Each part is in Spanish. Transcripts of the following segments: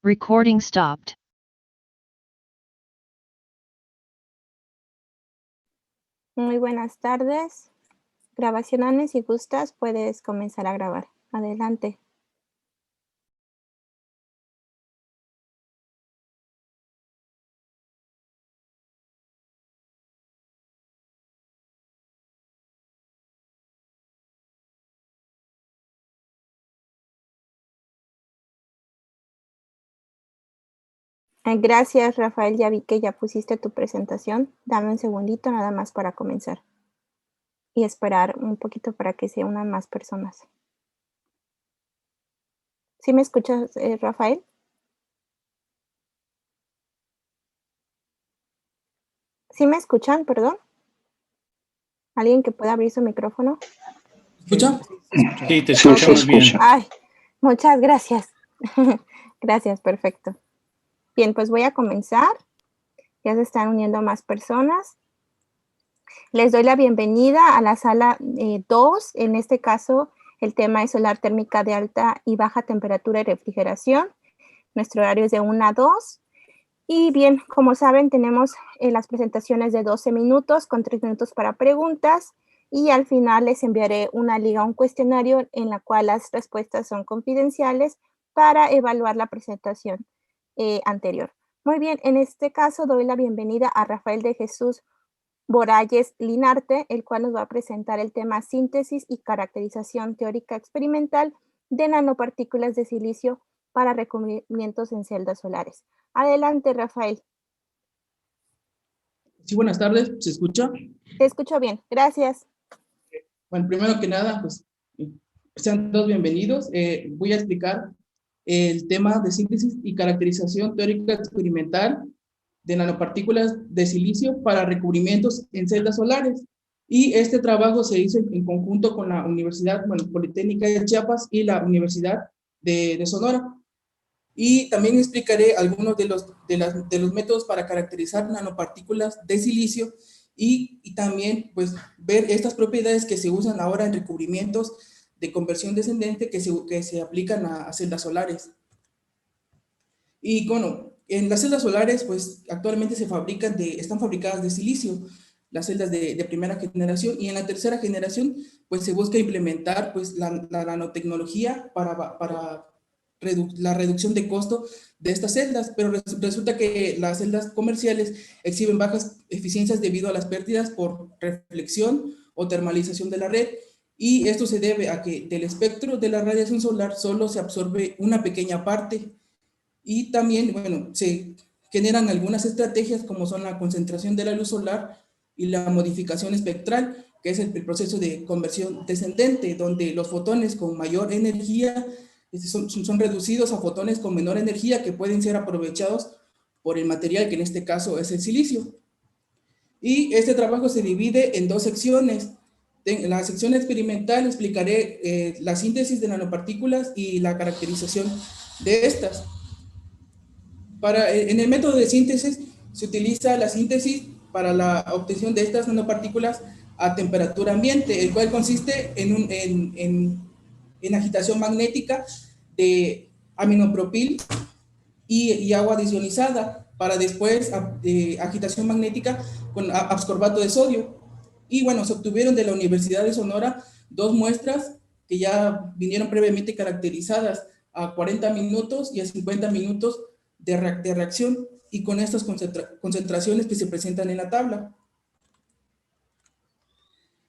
Recording stopped. Muy buenas tardes. Grabación, Anne, si gustas, puedes comenzar a grabar. Adelante. Gracias, Rafael. Ya vi que ya pusiste tu presentación. Dame un segundito nada más para comenzar. Y esperar un poquito para que se unan más personas. ¿Sí me escuchas, Rafael? ¿Sí me escuchan, perdón? ¿Alguien que pueda abrir su micrófono? ¿Escucha? Sí, te escuchamos bien. Ay, muchas gracias. Gracias, perfecto. Bien, pues voy a comenzar. Ya se están uniendo más personas. Les doy la bienvenida a la sala 2. En este caso, el tema es solar térmica de alta y baja temperatura y refrigeración. Nuestro horario es de 1 a 2. Y bien, como saben, tenemos las presentaciones de 12 minutos con 3 minutos para preguntas. Y al final les enviaré una liga, un cuestionario en la cual las respuestas son confidenciales para evaluar la presentación anterior. Muy bien, en este caso doy la bienvenida a Rafael de Jesús Boralles Linarte, el cual nos va a presentar el tema síntesis y caracterización teórica experimental de nanopartículas de silicio para recubrimientos en celdas solares. Adelante, Rafael. Sí, buenas tardes, ¿se escucha? Te escucho bien, gracias. Bueno, primero que nada, pues sean todos bienvenidos. Voy a explicar el tema de síntesis y caracterización teórica experimental de nanopartículas de silicio para recubrimientos en celdas solares. Y este trabajo se hizo en conjunto con la Universidad Politécnica de Chiapas y la Universidad de Sonora. Y también explicaré algunos de los métodos para caracterizar nanopartículas de silicio y también pues ver estas propiedades que se usan ahora en recubrimientos de conversión descendente que se aplican a celdas solares. Y bueno, en las celdas solares pues actualmente están fabricadas de silicio, las celdas de primera generación, y en la tercera generación pues se busca implementar pues la nanotecnología para la reducción de costo de estas celdas, pero resulta que las celdas comerciales exhiben bajas eficiencias debido a las pérdidas por reflexión o termalización de la red, y esto se debe a que del espectro de la radiación solar solo se absorbe una pequeña parte, y también, bueno, se generan algunas estrategias como son la concentración de la luz solar y la modificación espectral, que es el proceso de conversión descendente, donde los fotones con mayor energía son reducidos a fotones con menor energía que pueden ser aprovechados por el material, que en este caso es el silicio. Y este trabajo se divide en dos secciones. En la sección experimental explicaré la síntesis de nanopartículas y la caracterización de estas. En el método de síntesis se utiliza la síntesis para la obtención de estas nanopartículas a temperatura ambiente, el cual consiste en agitación magnética de aminopropil y agua desionizada, para después agitación magnética con ascorbato de sodio. Y bueno, se obtuvieron de la Universidad de Sonora dos muestras que ya vinieron previamente caracterizadas a 40 minutos y a 50 minutos de reacción, y con estas concentraciones que se presentan en la tabla.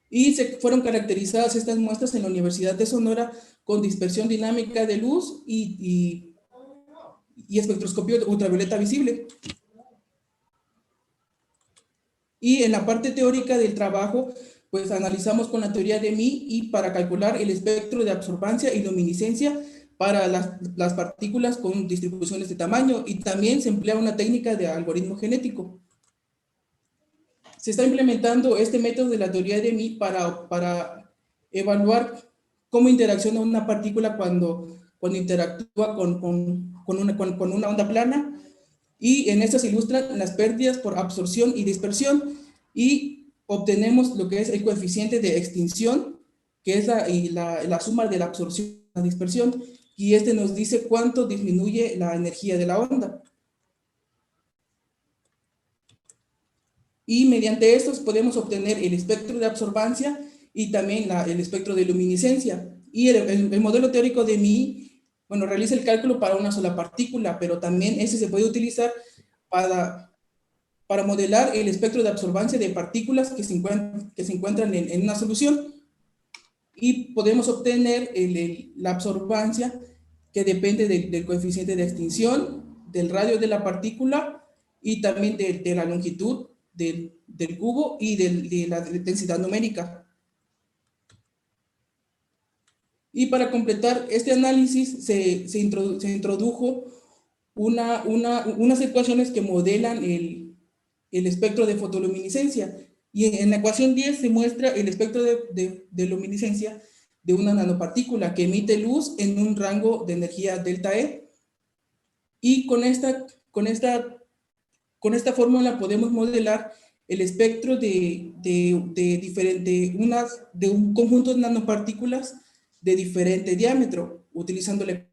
Y se fueron caracterizadas estas muestras en la Universidad de Sonora con dispersión dinámica de luz y espectroscopio ultravioleta visible. Y en la parte teórica del trabajo, pues analizamos con la teoría de Mie y para calcular el espectro de absorbancia y luminiscencia para las partículas con distribuciones de tamaño, y también se emplea una técnica de algoritmo genético. Se está implementando este método de la teoría de Mie para evaluar cómo interacciona una partícula cuando interactúa con una onda plana, y en esta se ilustran las pérdidas por absorción y dispersión, y obtenemos lo que es el coeficiente de extinción, que es la suma de la absorción y la dispersión, y este nos dice cuánto disminuye la energía de la onda. Y mediante estos podemos obtener el espectro de absorbancia y también el espectro de luminiscencia. Y el modelo teórico de Mie, bueno, realiza el cálculo para una sola partícula, pero también ese se puede utilizar para modelar el espectro de absorbancia de partículas que se encuentran en una solución. Y podemos obtener la absorbancia que depende del coeficiente de extinción, del radio de la partícula y también de la longitud del cubo y de la densidad numérica. Y para completar este análisis se introdujo unas ecuaciones que modelan el espectro de fotoluminiscencia. Y en la ecuación 10 se muestra el espectro de luminiscencia de una nanopartícula que emite luz en un rango de energía delta E. Y con esta fórmula podemos modelar el espectro de un conjunto de nanopartículas de diferente diámetro, utilizándole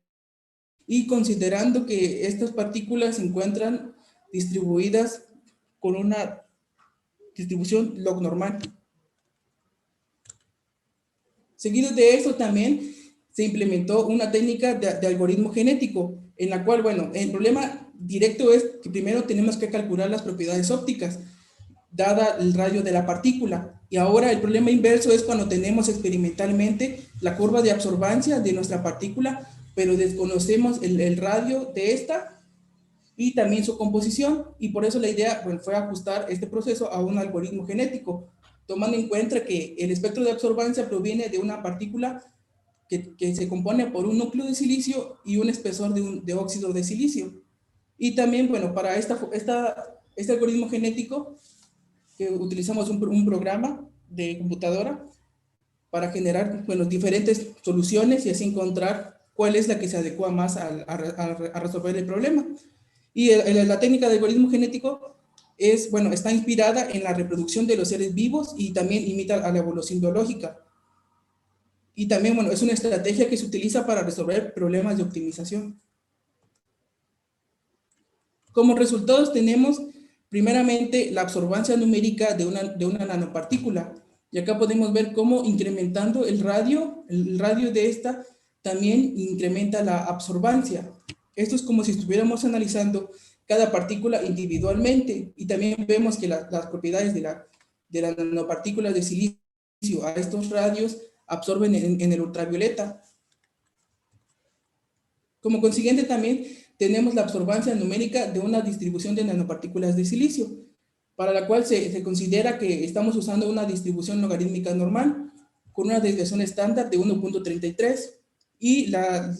y considerando que estas partículas se encuentran distribuidas con una distribución log normal. Seguido de eso también se implementó una técnica de algoritmo genético, en la cual, bueno, el problema directo es que primero tenemos que calcular las propiedades ópticas, dada el radio de la partícula. Y ahora el problema inverso es cuando tenemos experimentalmente la curva de absorbancia de nuestra partícula, pero desconocemos el radio de esta y también su composición, y por eso la idea, bueno, fue ajustar este proceso a un algoritmo genético, tomando en cuenta que el espectro de absorbancia proviene de una partícula que se compone por un núcleo de silicio y un espesor de óxido de silicio. Y también, bueno, para este algoritmo genético, que utilizamos un programa de computadora para generar, bueno, diferentes soluciones y así encontrar cuál es la que se adecua más a resolver el problema. Y la técnica de algoritmo genético es, bueno, está inspirada en la reproducción de los seres vivos y también imita a la evolución biológica. Y también, bueno, es una estrategia que se utiliza para resolver problemas de optimización. Como resultados tenemos, primeramente, la absorbancia numérica de una nanopartícula. Y acá podemos ver cómo incrementando el radio de esta también incrementa la absorbancia. Esto es como si estuviéramos analizando cada partícula individualmente. Y también vemos que las propiedades de las nanopartículas de silicio a estos radios absorben en el ultravioleta. Como consiguiente también tenemos la absorbancia numérica de una distribución de nanopartículas de silicio, para la cual se considera que estamos usando una distribución logarítmica normal con una desviación estándar de 1.33 y la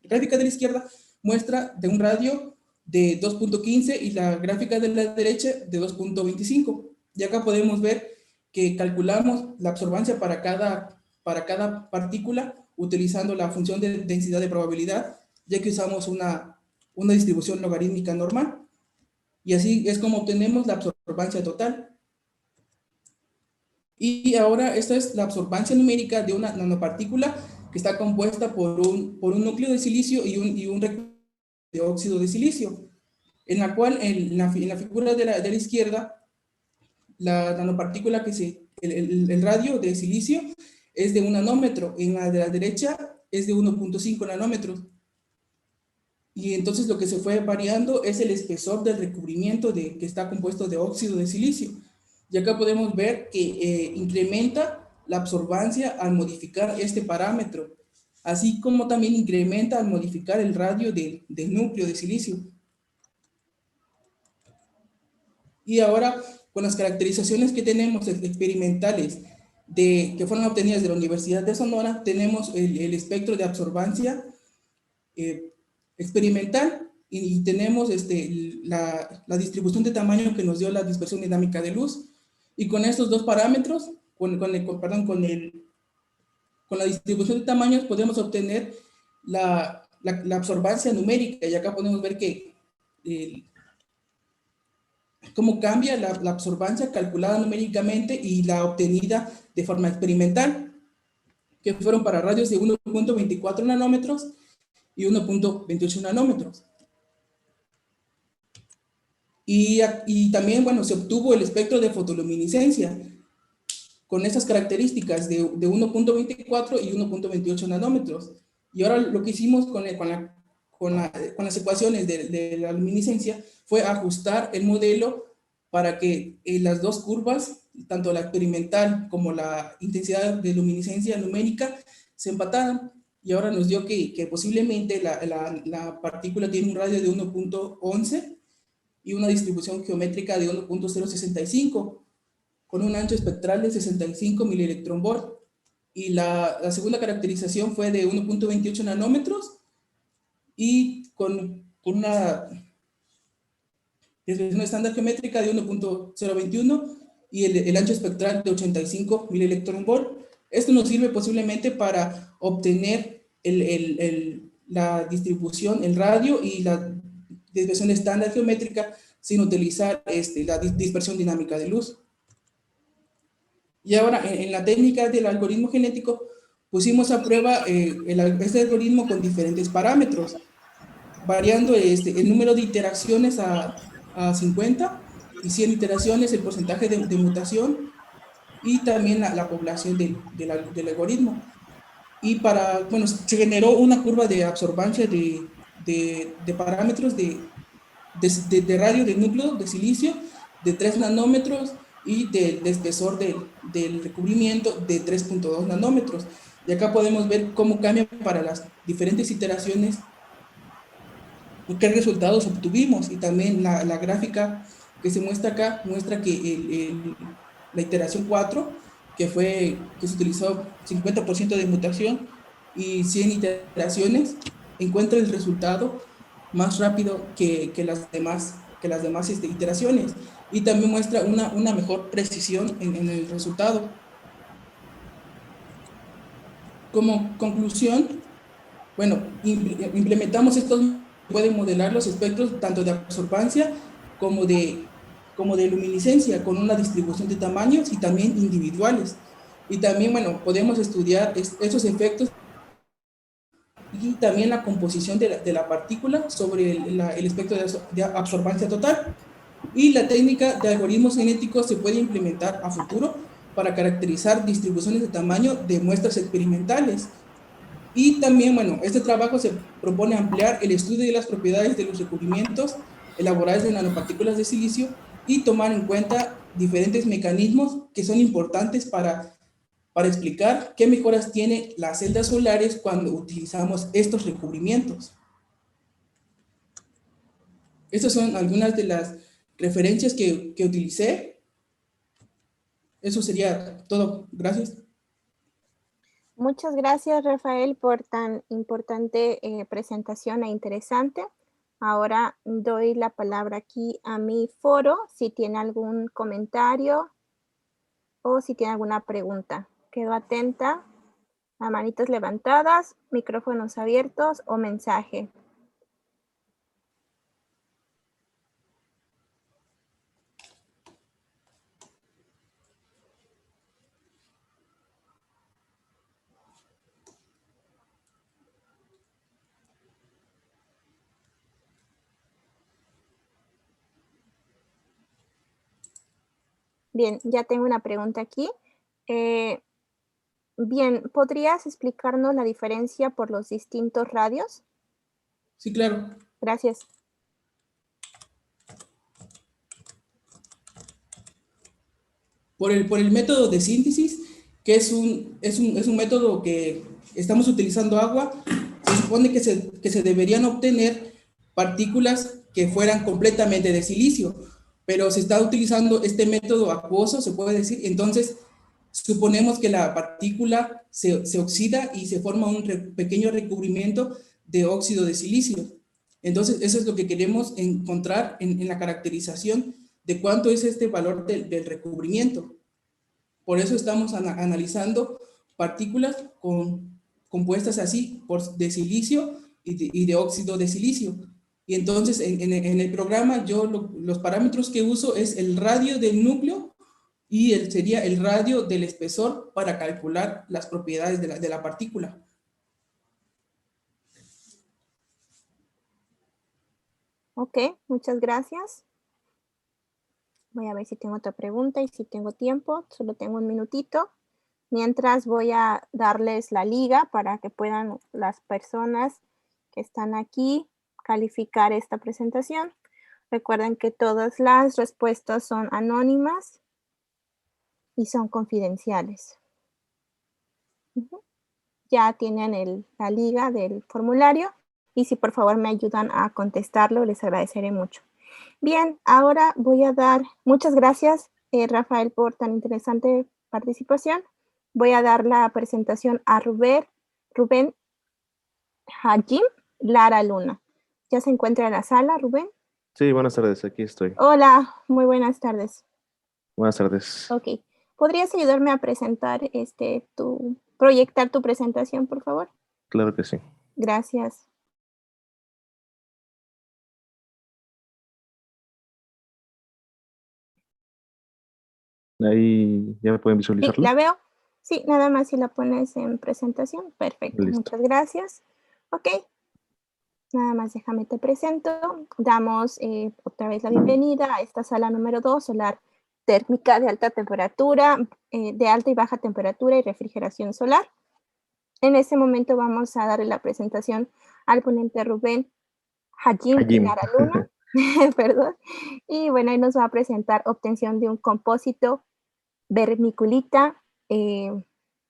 gráfica de la izquierda muestra de un radio de 2.15 y la gráfica de la derecha de 2.25. Y acá podemos ver que calculamos la absorbancia para cada partícula utilizando la función de densidad de probabilidad, ya que usamos una distribución logarítmica normal. Y así es como obtenemos la absorbancia total. Y ahora esta es la absorbancia numérica de una nanopartícula que está compuesta por un núcleo de silicio y un recurso de óxido de silicio, en la cual en la figura de la izquierda, la nanopartícula el radio de silicio es de 1 nanómetro, en la de la derecha es de 1.5 nanómetros. Y entonces lo que se fue variando es el espesor del recubrimiento que está compuesto de óxido de silicio. Y acá podemos ver que incrementa la absorbancia al modificar este parámetro, así como también incrementa al modificar el radio del núcleo de silicio. Y ahora, con las caracterizaciones que tenemos experimentales que fueron obtenidas de la Universidad de Sonora, tenemos el espectro de absorbancia experimental y tenemos la distribución de tamaño que nos dio la dispersión dinámica de luz. Y con estos dos parámetros, con la distribución de tamaños, podemos obtener la absorbancia numérica. Y acá podemos ver que cómo cambia la absorbancia calculada numéricamente y la obtenida de forma experimental. que fueron para radios de 1.24 nanómetros y 1.28 nanómetros. Y también, bueno, se obtuvo el espectro de fotoluminiscencia con estas características de 1.24 y 1.28 nanómetros. Y ahora lo que hicimos con las ecuaciones de la luminiscencia fue ajustar el modelo para que las dos curvas, tanto la experimental como la intensidad de luminiscencia numérica, se empataran. Y ahora nos dio que posiblemente la partícula tiene un radio de 1.11 y una distribución geométrica de 1.065, con un ancho espectral de 65 milielectronvolt. Y la segunda caracterización fue de 1.28 nanómetros y con una distribución estándar geométrica de 1.021 y el ancho espectral de 85 milielectronvolt. Esto nos sirve posiblemente para obtener la distribución, el radio y la distribución estándar geométrica sin utilizar la dispersión dinámica de luz. Y ahora, en la técnica del algoritmo genético, pusimos a prueba este algoritmo con diferentes parámetros, variando el número de iteraciones a 50 y 100 iteraciones, el porcentaje de mutación y también la población del algoritmo. Y bueno, se generó una curva de absorbancia de parámetros de radio del núcleo de silicio de 3 nanómetros y de espesor del recubrimiento de 3.2 nanómetros. Y acá podemos ver cómo cambia para las diferentes iteraciones, qué resultados obtuvimos. Y también la gráfica que se muestra acá muestra que la iteración 4, que se utilizó 50% de mutación y 100 iteraciones, encuentra el resultado más rápido que las demás iteraciones, y también muestra una mejor precisión en el resultado. Como conclusión, bueno, implementamos estos, pueden modelar los espectros tanto de absorbancia como de luminiscencia con una distribución de tamaños y también individuales. Y también, bueno, podemos estudiar esos efectos y también la composición de la partícula sobre el espectro de absorbancia total. Y la técnica de algoritmos genéticos se puede implementar a futuro para caracterizar distribuciones de tamaño de muestras experimentales. Y también, bueno, este trabajo se propone ampliar el estudio de las propiedades de los recubrimientos elaborados de nanopartículas de silicio y tomar en cuenta diferentes mecanismos que son importantes para explicar qué mejoras tienen las celdas solares cuando utilizamos estos recubrimientos. Estas son algunas de las referencias que utilicé. Eso sería todo. Gracias. Muchas gracias, Rafael, por tan importante presentación e interesante. Ahora doy la palabra aquí a mi foro, si tiene algún comentario o si tiene alguna pregunta. Quedo atenta a manitos levantadas, micrófonos abiertos o mensaje. Bien, ya tengo una pregunta aquí. Bien, ¿podrías explicarnos la diferencia por los distintos radios? Sí, claro. Gracias. Por el método de síntesis, que es un método que estamos utilizando agua, se supone que se deberían obtener partículas que fueran completamente de silicio, pero se está utilizando este método acuoso, se puede decir. Entonces suponemos que la partícula se oxida y se forma un pequeño recubrimiento de óxido de silicio. Entonces eso es lo que queremos encontrar en la caracterización de cuánto es este valor del recubrimiento. Por eso estamos analizando partículas compuestas así, de silicio y de óxido de silicio. Y entonces en el programa los parámetros que uso es el radio del núcleo y sería el radio del espesor para calcular las propiedades de la partícula. Ok, muchas gracias. Voy a ver si tengo otra pregunta y si tengo tiempo, solo tengo un minutito. Mientras voy a darles la liga para que puedan las personas que están aquí calificar esta presentación. Recuerden que todas las respuestas son anónimas y son confidenciales. Ya tienen la liga del formulario y si por favor me ayudan a contestarlo, les agradeceré mucho. Bien, ahora voy a dar, muchas gracias Rafael por tan interesante participación. Voy a dar la presentación a Rubén Hajim Lara Luna. ¿Ya se encuentra en la sala, Rubén? Sí, buenas tardes, aquí estoy. Hola, muy buenas tardes. Buenas tardes. Ok, ¿podrías ayudarme a presentar proyectar tu presentación, por favor? Claro que sí. Gracias. Ahí ya me pueden Sí, visualizarlo. ¿la veo? Sí, nada más si la pones en presentación. Perfecto, Listo. muchas gracias. Ok, nada más déjame te presento. Damos otra vez la bienvenida a esta sala número 2, solar térmica de alta temperatura, de alta y baja temperatura y refrigeración solar. En este momento vamos a darle la presentación al ponente Rubén Hajim Lara Luna. Perdón. Y bueno, ahí nos va a presentar obtención de un compósito vermiculita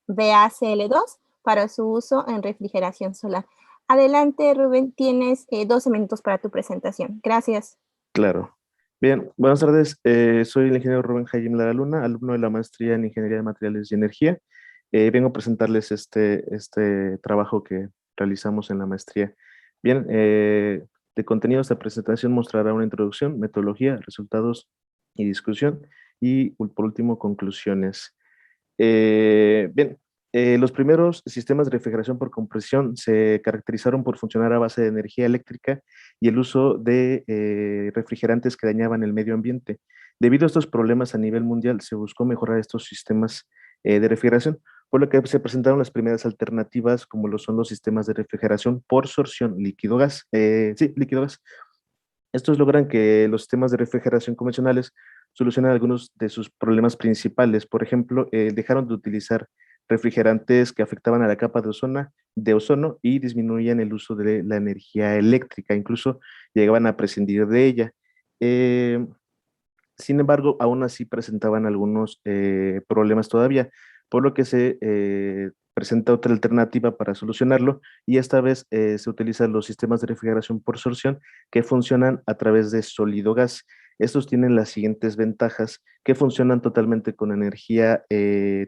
BACL2 para su uso en refrigeración solar. Adelante, Rubén, tienes 12 minutos para tu presentación. Gracias. Claro. Bien, buenas tardes. Soy el ingeniero Rubén Jaime Lara Luna, alumno de la maestría en Ingeniería de Materiales y Energía. Vengo a presentarles este trabajo que realizamos en la maestría. Bien, de contenido esta presentación mostrará una introducción, metodología, resultados y discusión, y por último, conclusiones. Bien, los primeros sistemas de refrigeración por compresión se caracterizaron por funcionar a base de energía eléctrica y el uso de refrigerantes que dañaban el medio ambiente. Debido a estos problemas a nivel mundial, se buscó mejorar estos sistemas de refrigeración, por lo que se presentaron las primeras alternativas, como lo son los sistemas de refrigeración por sorción líquido-gas. Sí, líquido-gas. Estos logran que los sistemas de refrigeración convencionales solucionen algunos de sus problemas principales. Por ejemplo, dejaron de utilizar refrigerantes que afectaban a la capa de ozono y disminuían el uso de la energía eléctrica, incluso llegaban a prescindir de ella. Eh, Sin embargo, aún así presentaban algunos problemas todavía, por lo que se presenta otra alternativa para solucionarlo y esta vez se utilizan los sistemas de refrigeración por sorción que funcionan a través de sólido gas. Estos tienen las siguientes ventajas, que funcionan totalmente con energía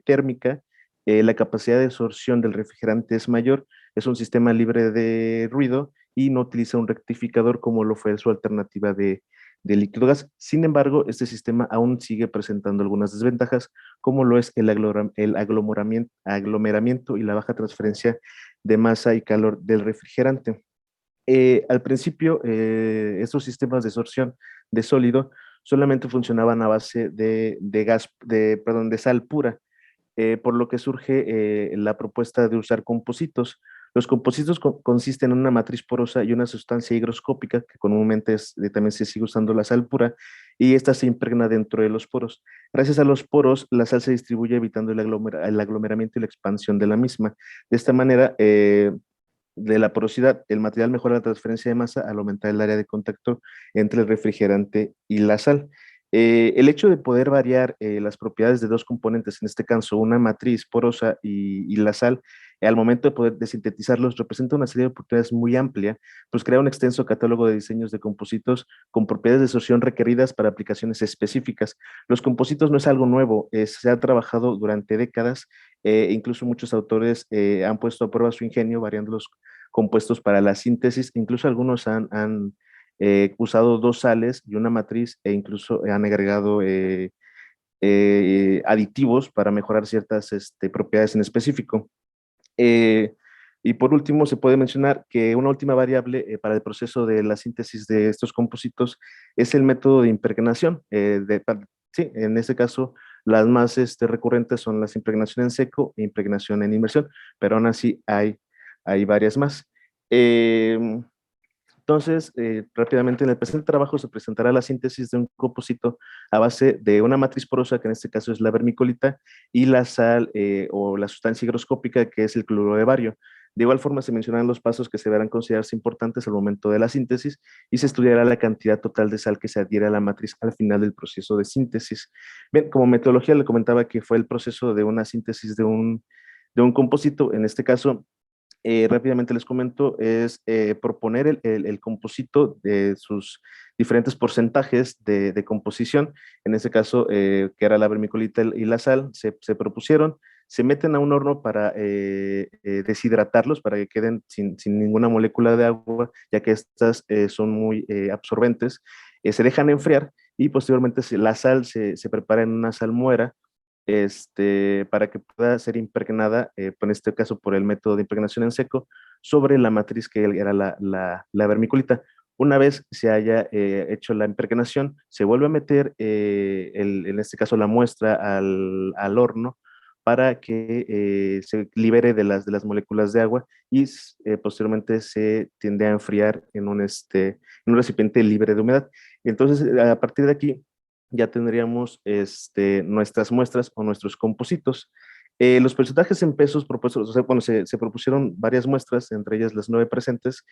térmica. La capacidad de sorción del refrigerante es mayor, es un sistema libre de ruido y no utiliza un rectificador como lo fue su alternativa de líquido gas. Sin embargo, este sistema aún sigue presentando algunas desventajas, como lo es el aglomeramiento y la baja transferencia de masa y calor del refrigerante. Al principio, estos sistemas de sorción de sólido solamente funcionaban a base de sal pura, por lo que surge la propuesta de usar compositos. Los compositos consisten en una matriz porosa y una sustancia higroscópica, que comúnmente también se sigue usando la sal pura, y esta se impregna dentro de los poros. Gracias a los poros, la sal se distribuye evitando el aglomeramiento y la expansión de la misma. De esta manera, de la porosidad, el material mejora la transferencia de masa al aumentar el área de contacto entre el refrigerante y la sal. El hecho de poder variar las propiedades de dos componentes, en este caso una matriz porosa y la sal, al momento de poder desintetizarlos, representa una serie de oportunidades muy amplia, pues crea un extenso catálogo de diseños de compositos con propiedades de sorción requeridas para aplicaciones específicas. Los compositos no es algo nuevo, se ha trabajado durante décadas, incluso muchos autores han puesto a prueba su ingenio variando los compuestos para la síntesis, incluso algunos han usado dos sales y una matriz e incluso han agregado aditivos para mejorar ciertas propiedades en específico. Y por último, se puede mencionar que una última variable para el proceso de la síntesis de estos compositos es el método de impregnación. Sí, en este caso, Las más recurrentes son las impregnación en seco e impregnación en inmersión, pero aún así hay varias más. Entonces, rápidamente en el presente trabajo se presentará la síntesis de un compósito a base de una matriz porosa, que en este caso es la vermiculita, y la sal o la sustancia higroscópica, que es el cloruro de bario. De igual forma, se mencionan los pasos que se deberán considerarse importantes al momento de la síntesis y se estudiará la cantidad total de sal que se adhiere a la matriz al final del proceso de síntesis. Bien, como metodología le comentaba que fue el proceso de una síntesis de un compósito, en este caso rápidamente les comento, es proponer el compósito de sus diferentes porcentajes de composición. En este caso, que era la vermiculita y la sal, se propusieron, se meten a un horno para deshidratarlos, para que queden sin ninguna molécula de agua, ya que estas son muy absorbentes. Se dejan enfriar y posteriormente la sal se prepara en una salmuera para que pueda ser impregnada, en este caso por el método de impregnación en seco, sobre la matriz que era la vermiculita. Una vez se haya hecho la impregnación, se vuelve a meter, en este caso, la muestra al horno para que se libere de las moléculas de agua y posteriormente se tiende a enfriar en un recipiente libre de humedad. Entonces, a partir de aquí, ya tendríamos nuestras muestras o nuestros compósitos. Los porcentajes en pesos propuestos, o sea, bueno, se propusieron varias muestras, entre ellas las 9 presentes.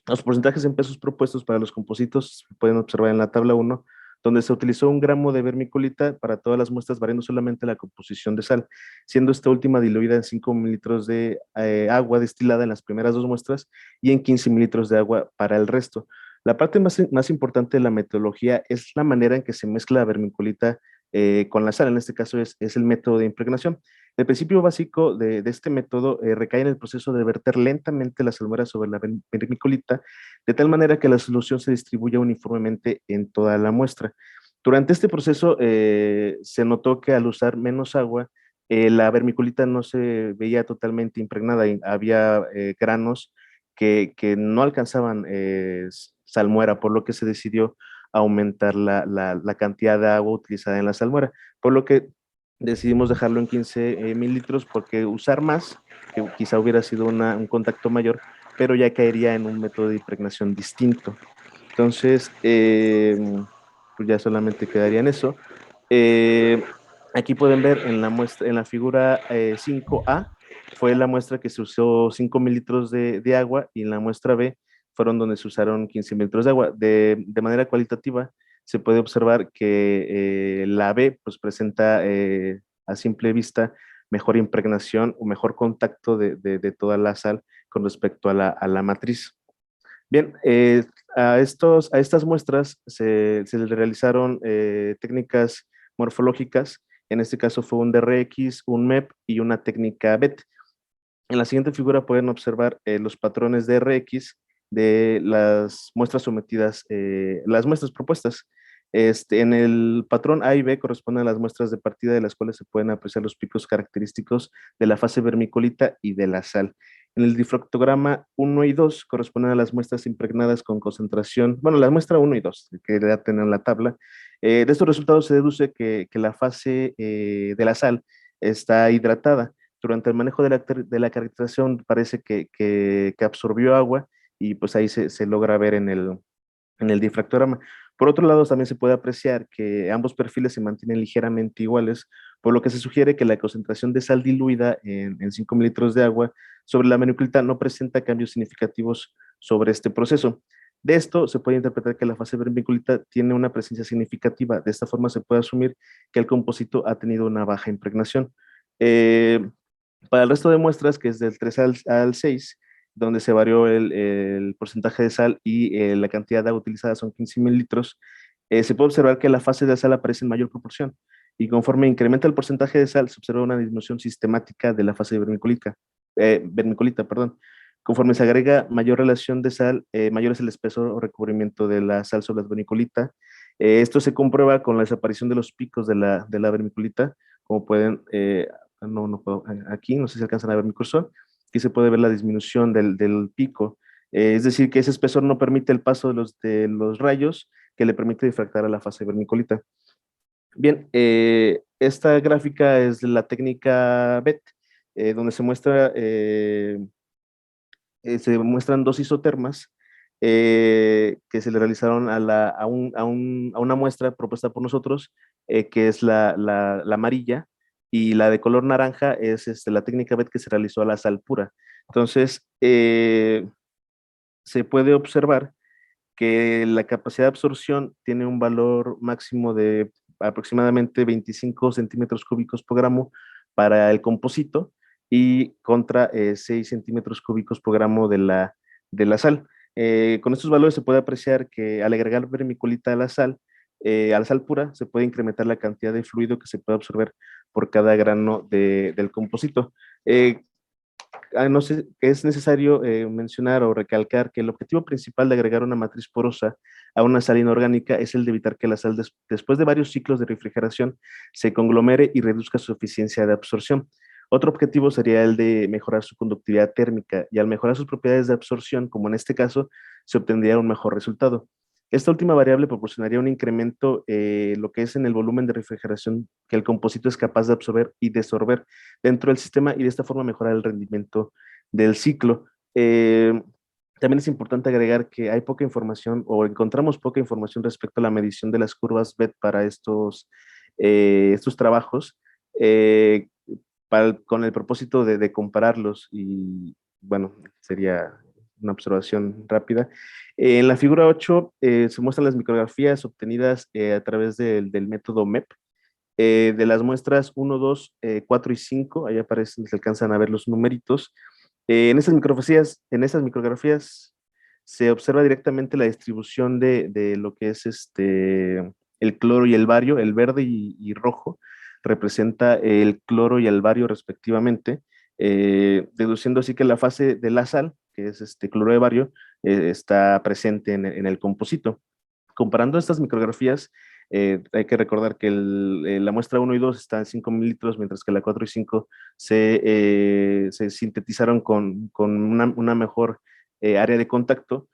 Los porcentajes en pesos propuestos para los compósitos se pueden observar en la tabla 1, donde se utilizó 1 gramo de vermiculita para todas las muestras, variando solamente la composición de sal, siendo esta última diluida en 5 mililitros de agua destilada en las primeras 2 muestras y en 15 mililitros de agua para el resto. La parte más importante de la metodología es la manera en que se mezcla la vermiculita con la sal. En este caso es el método de impregnación. El principio básico de este método recae en el proceso de verter lentamente la salmuera sobre la vermiculita, de tal manera que la solución se distribuya uniformemente en toda la muestra. Durante este proceso se notó que al usar menos agua, la vermiculita no se veía totalmente impregnada, y había granos que no alcanzaban salmuera, por lo que se decidió aumentar la cantidad de agua utilizada en la salmuera, por lo que decidimos dejarlo en 15 mililitros, porque usar más, que quizá hubiera sido un contacto mayor, pero ya caería en un método de impregnación distinto. Entonces, pues ya solamente quedaría en eso. Eh, Aquí pueden ver en la muestra, en la figura 5A, fue la muestra que se usó 5 mililitros de agua, y en la muestra B fueron donde se usaron 15 mililitros de agua. De manera cualitativa, se puede observar que la B pues, presenta a simple vista mejor impregnación o mejor contacto de toda la sal con respecto a la matriz. Bien, a estas muestras se les realizaron técnicas morfológicas. En este caso fue un DRX, un MEP y una técnica BET. En la siguiente figura pueden observar los patrones DRX de las muestras sometidas, las muestras propuestas. En el patrón A y B corresponden a las muestras de partida, de las cuales se pueden apreciar los picos característicos de la fase vermiculita y de la sal. En el difractograma 1 y 2 corresponden a las muestras impregnadas con concentración, bueno, la muestra 1 y 2, que ya tienen la tabla. De estos resultados se deduce que la fase de la sal está hidratada. Durante el manejo de la caracterización parece que absorbió agua, y pues ahí se logra ver en el difractograma. Por otro lado, también se puede apreciar que ambos perfiles se mantienen ligeramente iguales, por lo que se sugiere que la concentración de sal diluida en 5 mililitros de agua sobre la vermiculita no presenta cambios significativos sobre este proceso. De esto se puede interpretar que la fase vermiculita tiene una presencia significativa. De esta forma se puede asumir que el compósito ha tenido una baja impregnación. Para el resto de muestras, que es del 3 al 6, donde se varió el porcentaje de sal y la cantidad de agua utilizada son 15 mililitros, se puede observar que la fase de sal aparece en mayor proporción, y conforme incrementa el porcentaje de sal, se observa una disminución sistemática de la fase vermiculita, perdón. Conforme se agrega mayor relación de sal, mayor es el espesor o recubrimiento de la sal sobre la vermiculita. Esto se comprueba con la desaparición de los picos de la vermiculita, como pueden, no puedo, aquí, no sé si alcanzan a ver mi cursor. Aquí se puede ver la disminución del pico, es decir, que ese espesor no permite el paso de los rayos que le permite difractar a la fase vermiculita. Bien, esta gráfica es de la técnica BET, donde se muestran dos isotermas que se le realizaron a una muestra propuesta por nosotros, que es la amarilla, y la de color naranja es la técnica BET que se realizó a la sal pura. Entonces, se puede observar que la capacidad de absorción tiene un valor máximo de aproximadamente 25 centímetros cúbicos por gramo para el composito y contra 6 centímetros cúbicos por gramo de la sal. Con estos valores se puede apreciar que al agregar vermiculita a la sal pura, se puede incrementar la cantidad de fluido que se puede absorber por cada grano del composito. No sé, es necesario mencionar o recalcar que el objetivo principal de agregar una matriz porosa a una sal inorgánica es el de evitar que la sal, después de varios ciclos de refrigeración, se conglomere y reduzca su eficiencia de absorción. Otro objetivo sería el de mejorar su conductividad térmica, y al mejorar sus propiedades de absorción, como en este caso, se obtendría un mejor resultado. Esta última variable proporcionaría un incremento, lo que es en el volumen de refrigeración que el composito es capaz de absorber y desorber dentro del sistema, y de esta forma mejorar el rendimiento del ciclo. También es importante agregar que hay poca información, o encontramos poca información respecto a la medición de las curvas BET para estos trabajos, con el propósito de compararlos, y bueno, sería una observación rápida. En la figura 8 se muestran las micrografías obtenidas a través del método MEP, de las muestras 1, 2, 4 y 5. Ahí aparecen, se alcanzan a ver los numeritos. En esas micrografías se observa directamente la distribución de lo que es el cloro y el bario. El verde y rojo representa el cloro y el bario respectivamente, deduciendo así que la fase de la sal, que es cloro de bario, está presente en el composito. Comparando estas micrografías, hay que recordar que la muestra 1 y 2 está en 5 mililitros, mientras que la 4 y 5 se sintetizaron con una mejor área de contacto.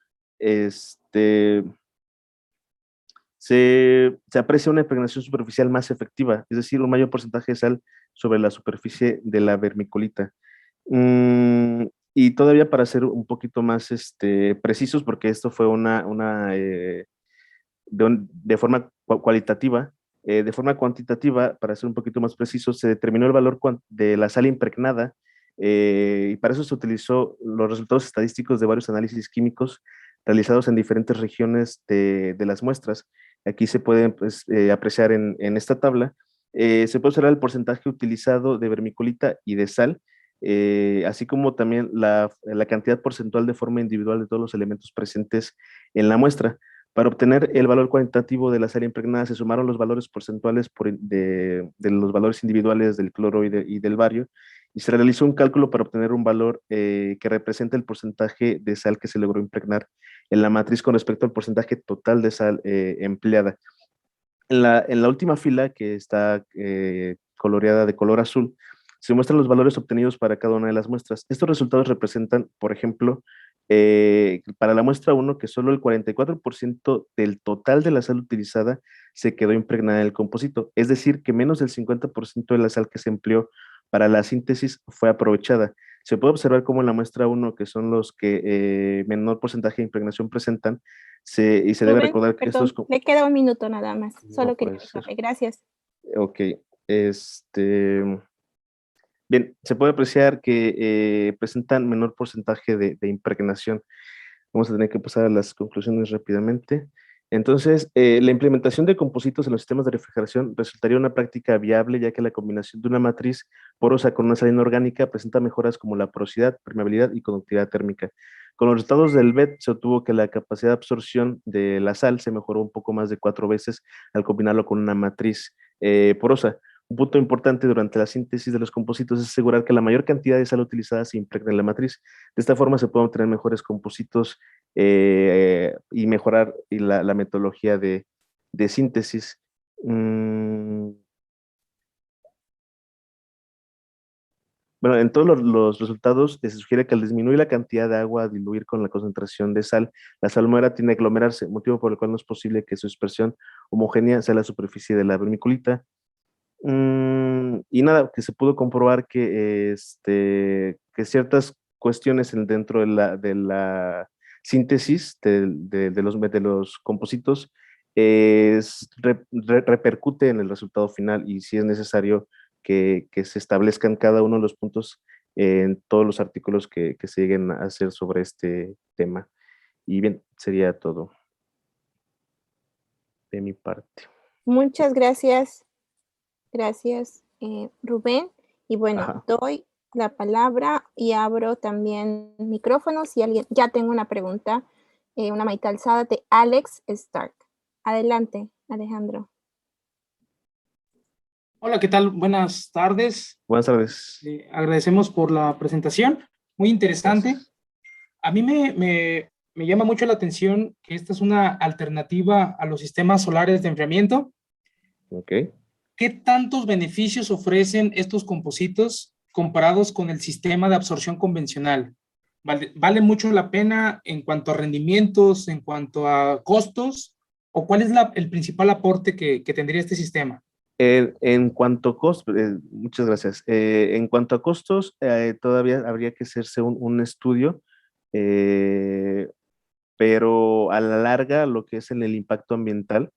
Se aprecia una impregnación superficial más efectiva, es decir, un mayor porcentaje de sal sobre la superficie de la vermiculita. Y todavía para ser un poquito más precisos, porque esto fue de forma cualitativa. De forma cuantitativa, para ser un poquito más preciso, se determinó el valor de la sal impregnada, y para eso se utilizó los resultados estadísticos de varios análisis químicos realizados en diferentes regiones de las muestras. Aquí se puede, pues, apreciar en esta tabla. Se puede observar el porcentaje utilizado de vermiculita y de sal, así como también la cantidad porcentual de forma individual de todos los elementos presentes en la muestra. Para obtener el valor cuantitativo de la sal impregnada, se sumaron los valores porcentuales de los valores individuales del cloro y del bario, y se realizó un cálculo para obtener un valor que representa el porcentaje de sal que se logró impregnar en la matriz con respecto al porcentaje total de sal empleada. En la última fila, que está coloreada de color azul, se muestran los valores obtenidos para cada una de las muestras. Estos resultados representan, por ejemplo, para la muestra 1, que solo el 44% del total de la sal utilizada se quedó impregnada en el composito, es decir, que menos del 50% de la sal que se empleó para la síntesis fue aprovechada. Se puede observar cómo en la muestra 1, que son los que menor porcentaje de impregnación presentan, y se debe Rubén, recordar que perdón, estos... le queda un minuto nada más. No Solo quería puede ser. avisarle. Gracias. Ok, bien, se puede apreciar que presentan menor porcentaje de impregnación. Vamos a tener que pasar a las conclusiones rápidamente. Entonces, la implementación de compositos en los sistemas de refrigeración resultaría una práctica viable, ya que la combinación de una matriz porosa con una sal inorgánica presenta mejoras como la porosidad, permeabilidad y conductividad térmica. Con los resultados del BET se obtuvo que la capacidad de absorción de la sal se mejoró un poco más de 4 veces al combinarlo con una matriz porosa. Un punto importante durante la síntesis de los compositos es asegurar que la mayor cantidad de sal utilizada se impregna en la matriz. De esta forma se pueden obtener mejores compositos y mejorar la metodología de síntesis. Bueno, en todos los resultados se sugiere que al disminuir la cantidad de agua a diluir con la concentración de sal, la salmuera tiende a aglomerarse, motivo por el cual no es posible que su dispersión homogénea sea la superficie de la vermiculita. Y nada, que se pudo comprobar que ciertas cuestiones dentro de la síntesis de los compositos repercute en el resultado final y si es necesario que se establezcan cada uno de los puntos en todos los artículos que se lleguen a hacer sobre este tema. Y bien, sería todo de mi parte. Muchas gracias. Gracias, Rubén. Y bueno, Ajá. doy la palabra y abro también micrófonos. Si alguien, ya tengo una pregunta, una manita alzada de Alex Stark. Adelante, Alejandro. Hola, ¿qué tal? Buenas tardes. Buenas tardes. Agradecemos por la presentación, muy interesante. Gracias. A mí me llama mucho la atención que esta es una alternativa a los sistemas solares de enfriamiento. Ok. ¿Qué tantos beneficios ofrecen estos compositos comparados con el sistema de absorción convencional? ¿Vale mucho la pena en cuanto a rendimientos, en cuanto a costos? ¿O cuál es el principal aporte que tendría este sistema? En cuanto a costos, muchas gracias. En cuanto a costos, todavía habría que hacerse un estudio, pero a la larga, lo que es en el impacto ambiental,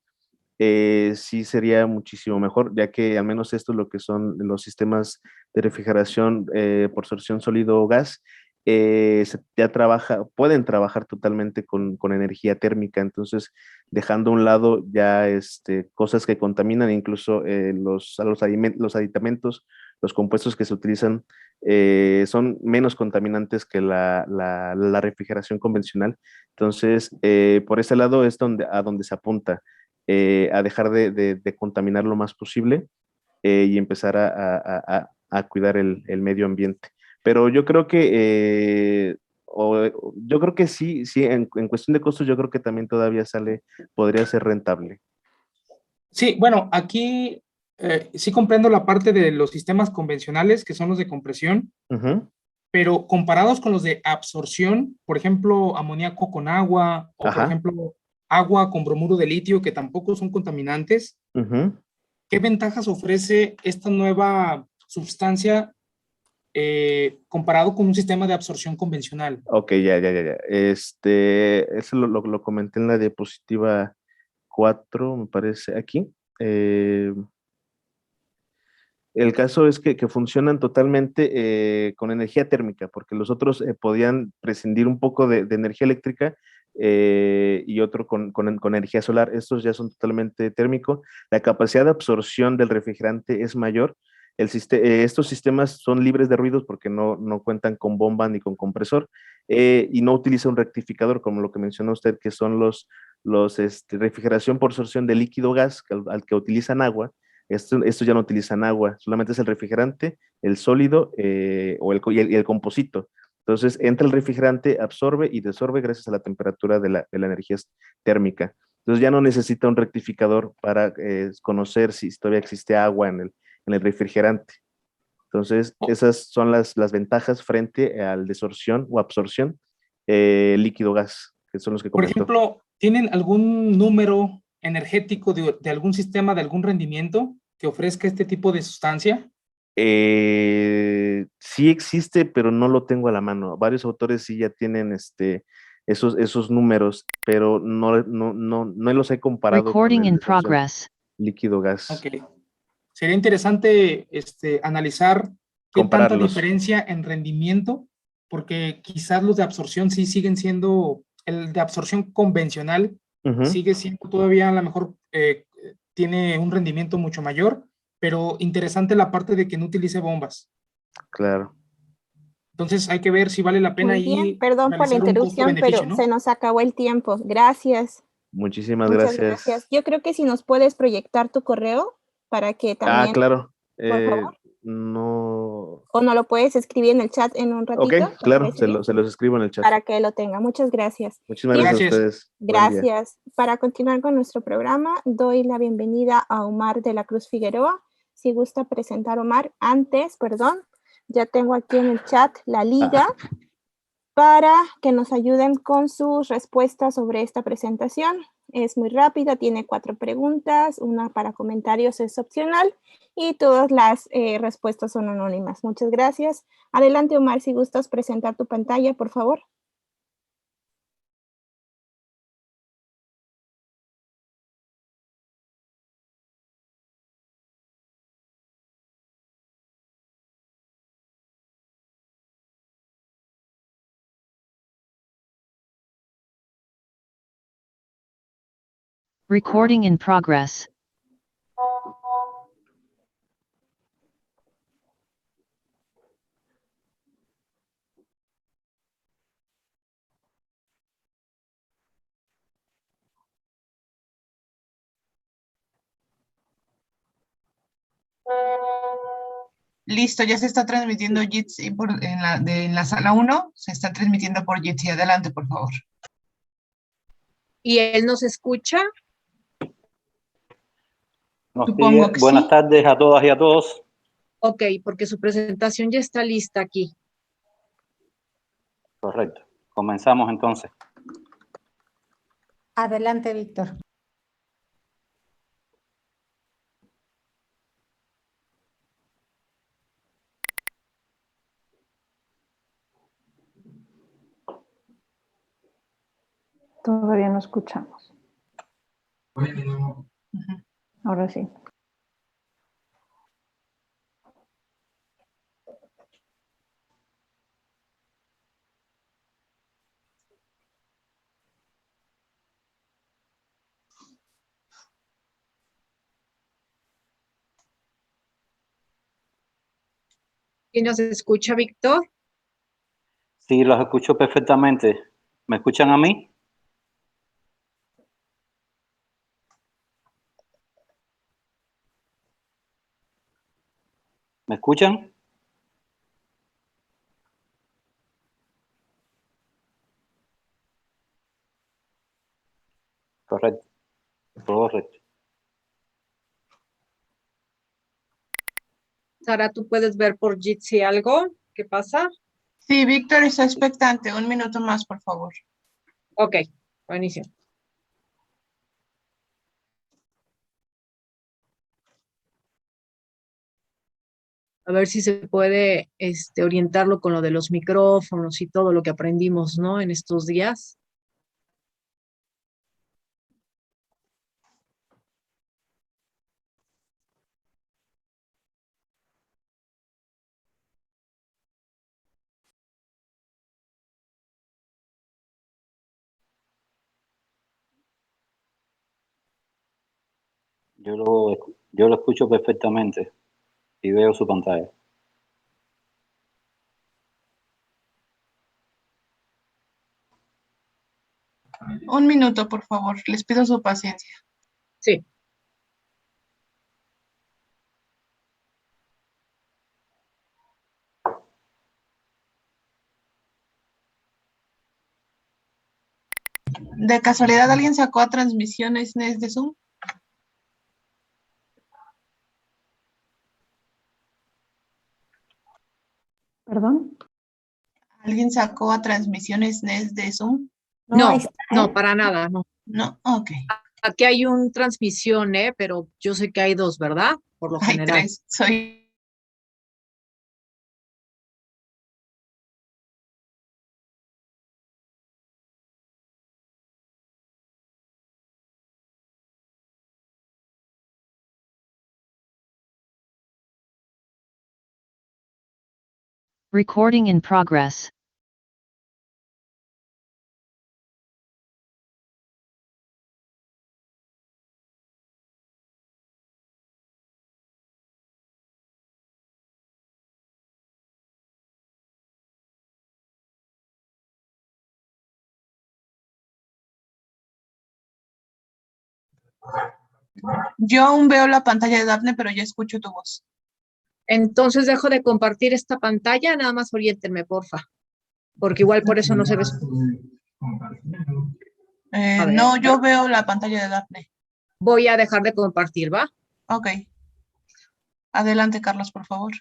sí sería muchísimo mejor, ya que al menos esto es lo que son los sistemas de refrigeración por sorción sólido o gas, pueden trabajar totalmente con energía térmica, entonces dejando a un lado ya cosas que contaminan, incluso los aditamentos, los compuestos que se utilizan son menos contaminantes que la refrigeración convencional. Entonces, por ese lado es a donde se apunta, a dejar de contaminar lo más posible y empezar a cuidar el medio ambiente. Pero yo creo yo creo que sí, en cuestión de costos, yo creo que también todavía podría ser rentable. Sí, bueno, aquí sí comprendo la parte de los sistemas convencionales, que son los de compresión, pero comparados con los de absorción, por ejemplo, amoníaco con agua, o por ejemplo, agua con bromuro de litio, que tampoco son contaminantes, ¿qué ventajas ofrece esta nueva sustancia comparado con un sistema de absorción convencional? Ok, ya. Eso lo comenté en la diapositiva 4, me parece, aquí. El caso es que funcionan totalmente con energía térmica, porque los otros podían prescindir un poco de energía eléctrica y otro con energía solar. Estos ya son totalmente térmicos. La capacidad de absorción del refrigerante es mayor. Estos sistemas son libres de ruidos porque no cuentan con bomba ni con compresor y no utiliza un rectificador, como lo que mencionó usted, que son los refrigeración por sorción de líquido-gas al que utilizan agua. Estos ya no utilizan agua, solamente es el refrigerante, el sólido y el composito. Entonces entra el refrigerante, absorbe y desorbe gracias a la temperatura de la energía térmica. Entonces ya no necesita un rectificador para conocer si todavía existe agua en el refrigerante. Entonces esas son las ventajas frente al desorción o absorción líquido-gas, que son los que Por comentó. ejemplo, ¿tienen algún número energético de algún sistema, de algún rendimiento que ofrezca este tipo de sustancia? Sí existe, pero no lo tengo a la mano. Varios autores sí ya tienen esos números, pero no los he comparado con el líquido gas. Ok. Sería interesante analizar qué tanta diferencia en rendimiento, porque quizás los de absorción sí siguen siendo, el de absorción convencional sigue siendo todavía a lo mejor tiene un rendimiento mucho mayor, pero interesante la parte de que no utilice bombas. Claro. Entonces hay que ver si vale la pena Muy bien, ahí perdón por la realizar un interrupción, pero costo-beneficio, ¿no? se nos acabó el tiempo. Gracias. Muchísimas Muchas gracias. gracias. Yo creo que si nos puedes proyectar tu correo para que también... claro. Por favor. No. O no lo puedes escribir en el chat en un ratito. Ok, claro, se los escribo en el chat. Para que lo tenga. Muchas gracias. Muchísimas gracias a ustedes. Gracias. Para continuar con nuestro programa, doy la bienvenida a Omar de la Cruz Figueroa. Si gusta presentar, Omar, antes, Ya tengo aquí en el chat la liga para que nos ayuden con sus respuestas sobre esta presentación. Es muy rápida, tiene 4 preguntas, una para comentarios es opcional y todas las respuestas son anónimas. Muchas gracias. Adelante, Omar, si gustas presentar tu pantalla, por favor. Recording in progress. Listo, ya se está transmitiendo Jitsi en la sala 1, se está transmitiendo por Jitsi. Adelante, por favor. ¿Y él nos escucha? Supongo que Buenas sí. tardes a todas y a todos. Ok, porque su presentación ya está lista aquí. Correcto. Comenzamos entonces. Adelante, Víctor. Todavía no escuchamos. Ahora sí. ¿Y nos escucha, Víctor? Sí, los escucho perfectamente. ¿Me escuchan a mí? ¿Me escuchan? Correcto. Correcto. Sara, ¿tú puedes ver por Jitsi algo? ¿Qué pasa? Sí, Víctor está expectante. 1 minuto más, por favor. Ok, buenísimo. A ver si se puede orientarlo con lo de los micrófonos y todo lo que aprendimos, ¿no? En estos días. Yo lo escucho perfectamente y veo su pantalla. Un minuto, por favor. Les pido su paciencia. Sí. ¿De casualidad alguien sacó a transmisiones NES de Zoom? ¿Perdón? ¿Alguien sacó a transmisiones NES de Zoom? No, ahí está, no, para nada, no. No, ok. Aquí hay una transmisión, pero yo sé que hay 2, ¿verdad? Por lo Hay general. 3. Soy... Recording in progress. Yo aún veo la pantalla de Daphne, pero ya escucho tu voz. Entonces dejo de compartir esta pantalla, nada más oriéntenme, porfa. Porque igual por eso no se ve. A ver. No, yo veo la pantalla de Daphne. Voy a dejar de compartir, ¿va? Ok. Adelante, Carlos, por favor.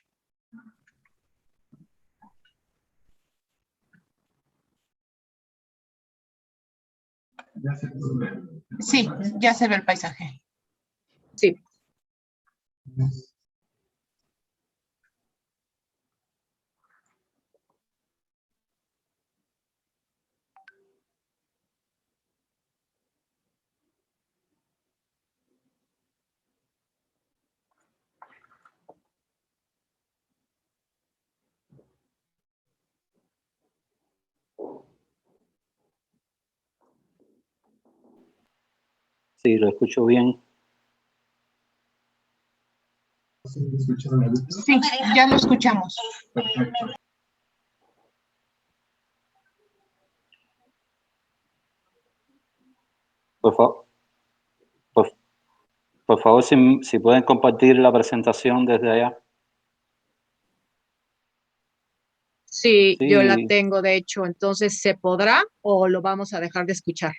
Sí, ya se ve el paisaje. Sí. Sí, lo escucho bien. Sí, ya lo escuchamos. Por favor, si pueden compartir la presentación desde allá. Sí, Sí. yo la tengo, de hecho. Entonces, ¿se podrá o lo vamos a dejar de escuchar?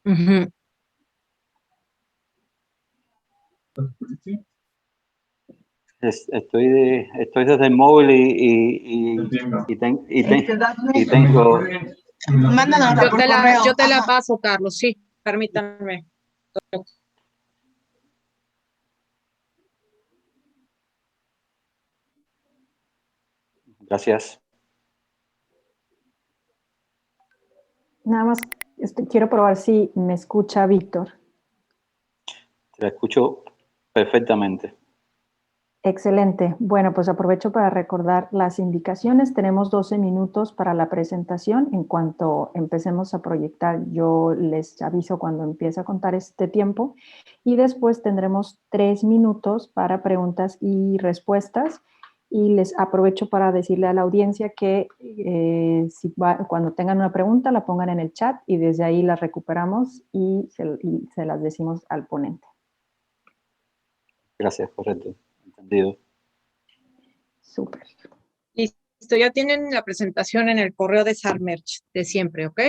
Ujú. Estoy desde el móvil y tengo... Mándanos por correo. Yo te la Ajá. paso, Carlos, sí, permítanme. Gracias. Nada más quiero probar si me escucha Víctor. Te la escucho perfectamente. Excelente. Bueno, pues aprovecho para recordar las indicaciones. Tenemos 12 minutos para la presentación. En cuanto empecemos a proyectar, yo les aviso cuando empiece a contar este tiempo. Y después tendremos 3 minutos para preguntas y respuestas. Y les aprovecho para decirle a la audiencia que cuando tengan una pregunta la pongan en el chat y desde ahí la recuperamos y se las decimos al ponente. Gracias, correcto. Entendido. Súper. Listo, ya tienen la presentación en el correo de Sarmerch de siempre, ¿ok?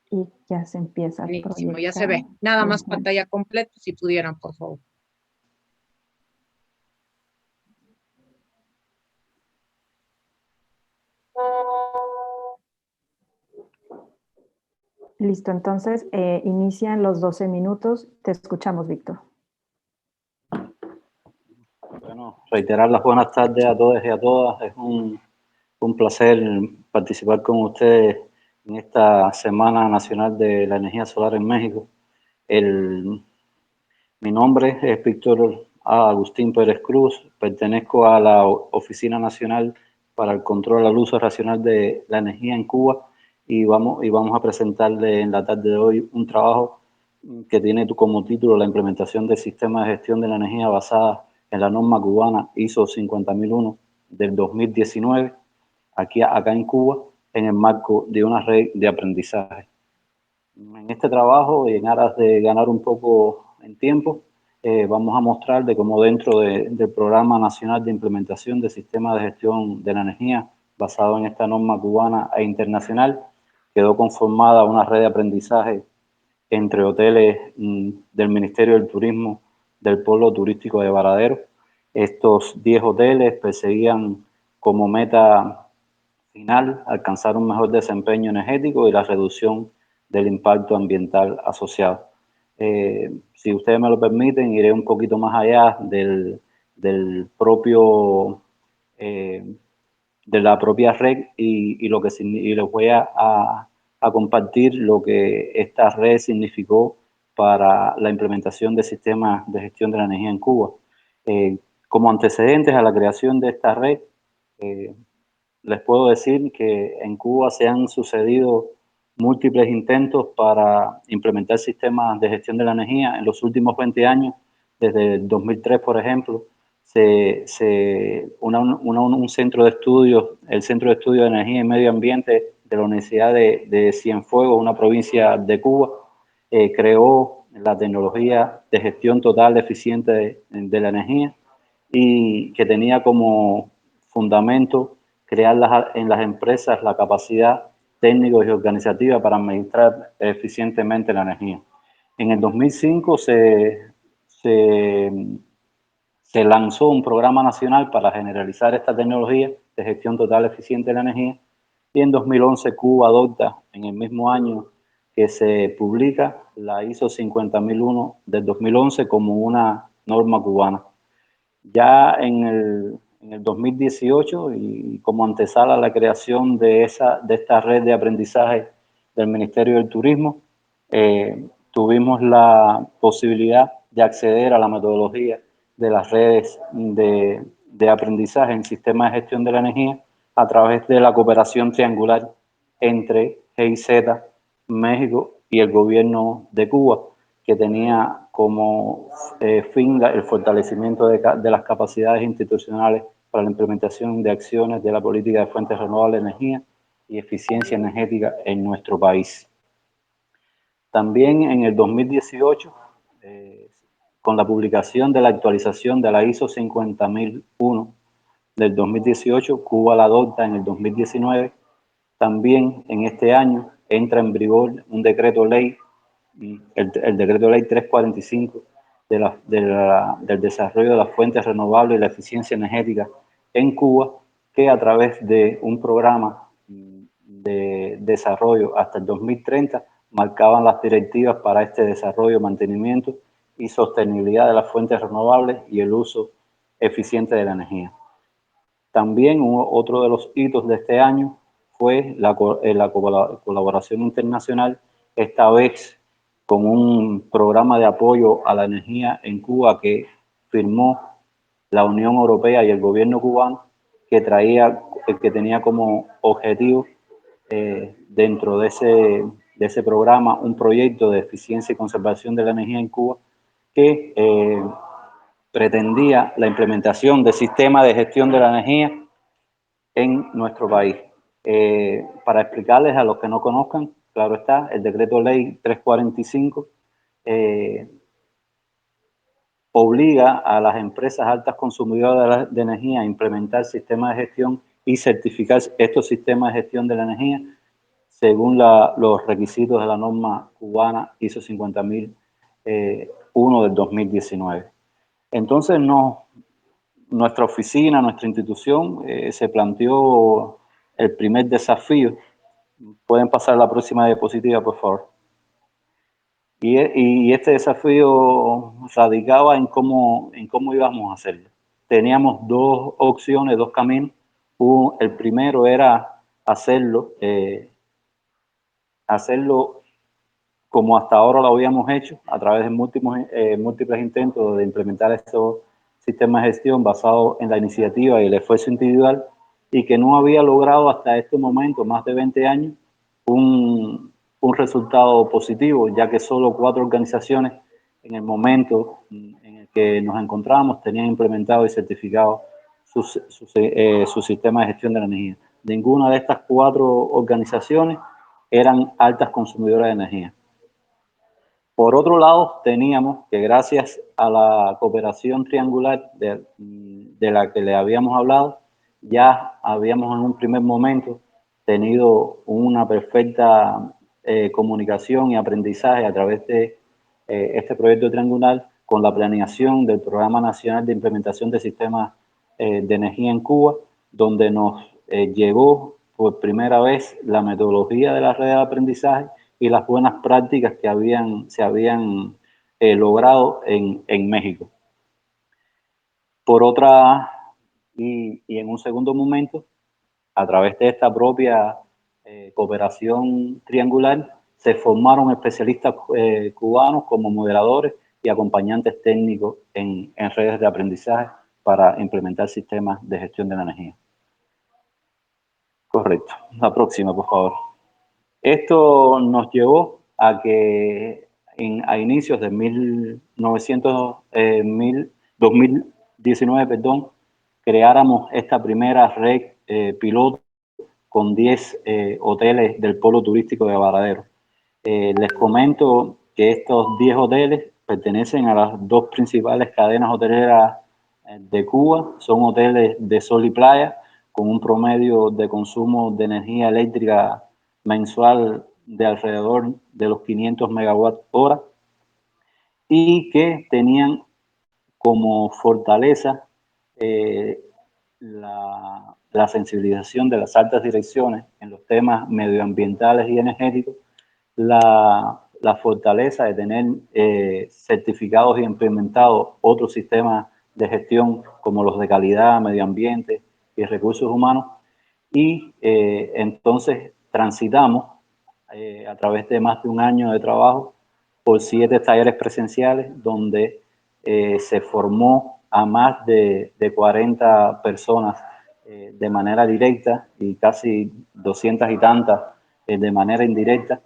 Y ya se empieza a Buenísimo, proyectar. ya se ve. Nada más Ujú. pantalla completa, si pudieran, por favor. Listo, entonces inician los 12 minutos. Te escuchamos, Víctor. Bueno, reiterar las buenas tardes a todos y a todas. Es un placer participar con ustedes en esta Semana Nacional de la Energía Solar en México. Mi nombre es Víctor Agustín Pérez Cruz, pertenezco a la Oficina Nacional para el Control al Uso Racional de la Energía en Cuba y vamos a presentarle en la tarde de hoy un trabajo que tiene como título la implementación del sistema de gestión de la energía basada en la norma cubana ISO 50001 del 2019, acá en Cuba, en el marco de una red de aprendizaje. En este trabajo y en aras de ganar un poco en tiempo, vamos a mostrar de cómo dentro del Programa Nacional de Implementación de Sistemas de Gestión de la Energía, basado en esta norma cubana e internacional, quedó conformada una red de aprendizaje entre hoteles del Ministerio del Turismo del Polo Turístico de Varadero. Estos 10 hoteles perseguían como meta final alcanzar un mejor desempeño energético y la reducción del impacto ambiental asociado. Si ustedes me lo permiten, iré un poquito más allá del propio, de la propia red y les voy a compartir lo que esta red significó para la implementación de sistemas de gestión de la energía en Cuba. Como antecedentes a la creación de esta red, les puedo decir que en Cuba se han sucedido múltiples intentos para implementar sistemas de gestión de la energía. En los últimos 20 años, desde el 2003, por ejemplo, un centro de estudios, el Centro de Estudios de Energía y Medio Ambiente de la Universidad de Cienfuegos, una provincia de Cuba, creó la tecnología de gestión total eficiente de la energía y que tenía como fundamento crear en las empresas la capacidad técnica y organizativa para administrar eficientemente la energía. En el 2005 se lanzó un programa nacional para generalizar esta tecnología de gestión total eficiente de la energía, y en 2011 Cuba adopta, en el mismo año que se publica, la ISO 50001 del 2011 como una norma cubana. Ya en el 2018, y como antesala a la creación de esta red de aprendizaje del Ministerio del Turismo, tuvimos la posibilidad de acceder a la metodología de las redes de aprendizaje en sistemas de gestión de la energía a través de la cooperación triangular entre GIZ, México y el gobierno de Cuba, que tenía como fin el fortalecimiento de las capacidades institucionales para la implementación de acciones de la política de fuentes renovables de energía y eficiencia energética en nuestro país. También en el 2018, con la publicación de la actualización de la ISO 50001 del 2018, Cuba la adopta en el 2019. También en este año entra en vigor un decreto ley, el decreto ley 345 del desarrollo de las fuentes renovables y la eficiencia energética en Cuba, que a través de un programa de desarrollo hasta el 2030 marcaban las directivas para este desarrollo, mantenimiento y sostenibilidad de las fuentes renovables y el uso eficiente de la energía. También otro de los hitos de este año fue la colaboración internacional, esta vez con un programa de apoyo a la energía en Cuba que firmó la Unión Europea y el gobierno cubano, que tenía como objetivo dentro de ese programa un proyecto de eficiencia y conservación de la energía en Cuba que pretendía la implementación de sistemas de gestión de la energía en nuestro país. Para explicarles a los que no conozcan, claro está, el decreto ley 345 obliga a las empresas altas consumidoras de energía a implementar sistemas de gestión y certificar estos sistemas de gestión de la energía según los requisitos de la norma cubana ISO 50001 del 2019. Entonces, nuestra oficina, nuestra institución, se planteó el primer desafío. Pueden pasar a la próxima diapositiva, por favor. Y este desafío radicaba en cómo íbamos a hacerlo. Teníamos dos opciones, dos caminos. El primero era hacerlo como hasta ahora lo habíamos hecho, a través de múltiples intentos de implementar estos sistemas de gestión basados en la iniciativa y el esfuerzo individual, y que no había logrado hasta este momento, más de 20 años, un resultado positivo, ya que solo 4 organizaciones en el momento en el que nos encontramos tenían implementado y certificado su sistema de gestión de la energía. Ninguna de estas 4 organizaciones eran altas consumidoras de energía. Por otro lado, teníamos que gracias a la cooperación triangular de la que le habíamos hablado, ya habíamos en un primer momento tenido una perfecta comunicación y aprendizaje a través de este proyecto triangular con la planeación del Programa Nacional de Implementación de Sistemas de Energía en Cuba, donde nos llegó por primera vez la metodología de la red de aprendizaje y las buenas prácticas que se habían logrado en México. Por otra, y en un segundo momento, a través de esta propia cooperación triangular, se formaron especialistas cubanos como moderadores y acompañantes técnicos en redes de aprendizaje para implementar sistemas de gestión de la energía. Correcto. La próxima, por favor. Esto nos llevó a que a inicios de 2019, creáramos esta primera red piloto con 10 hoteles del polo turístico de Varadero. Les comento que estos 10 hoteles pertenecen a las 2 principales cadenas hoteleras de Cuba. Son hoteles de sol y playa con un promedio de consumo de energía eléctrica mensual de alrededor de los 500 megawatt hora y que tenían como fortaleza la sensibilización de las altas direcciones en los temas medioambientales y energéticos, la fortaleza de tener certificados y implementados otros sistemas de gestión como los de calidad, medio ambiente y recursos humanos. Y entonces transitamos a través de más de un año de trabajo por 7 talleres presenciales donde se formó a más de 40 personas de manera directa y casi 200 y tantas de manera indirecta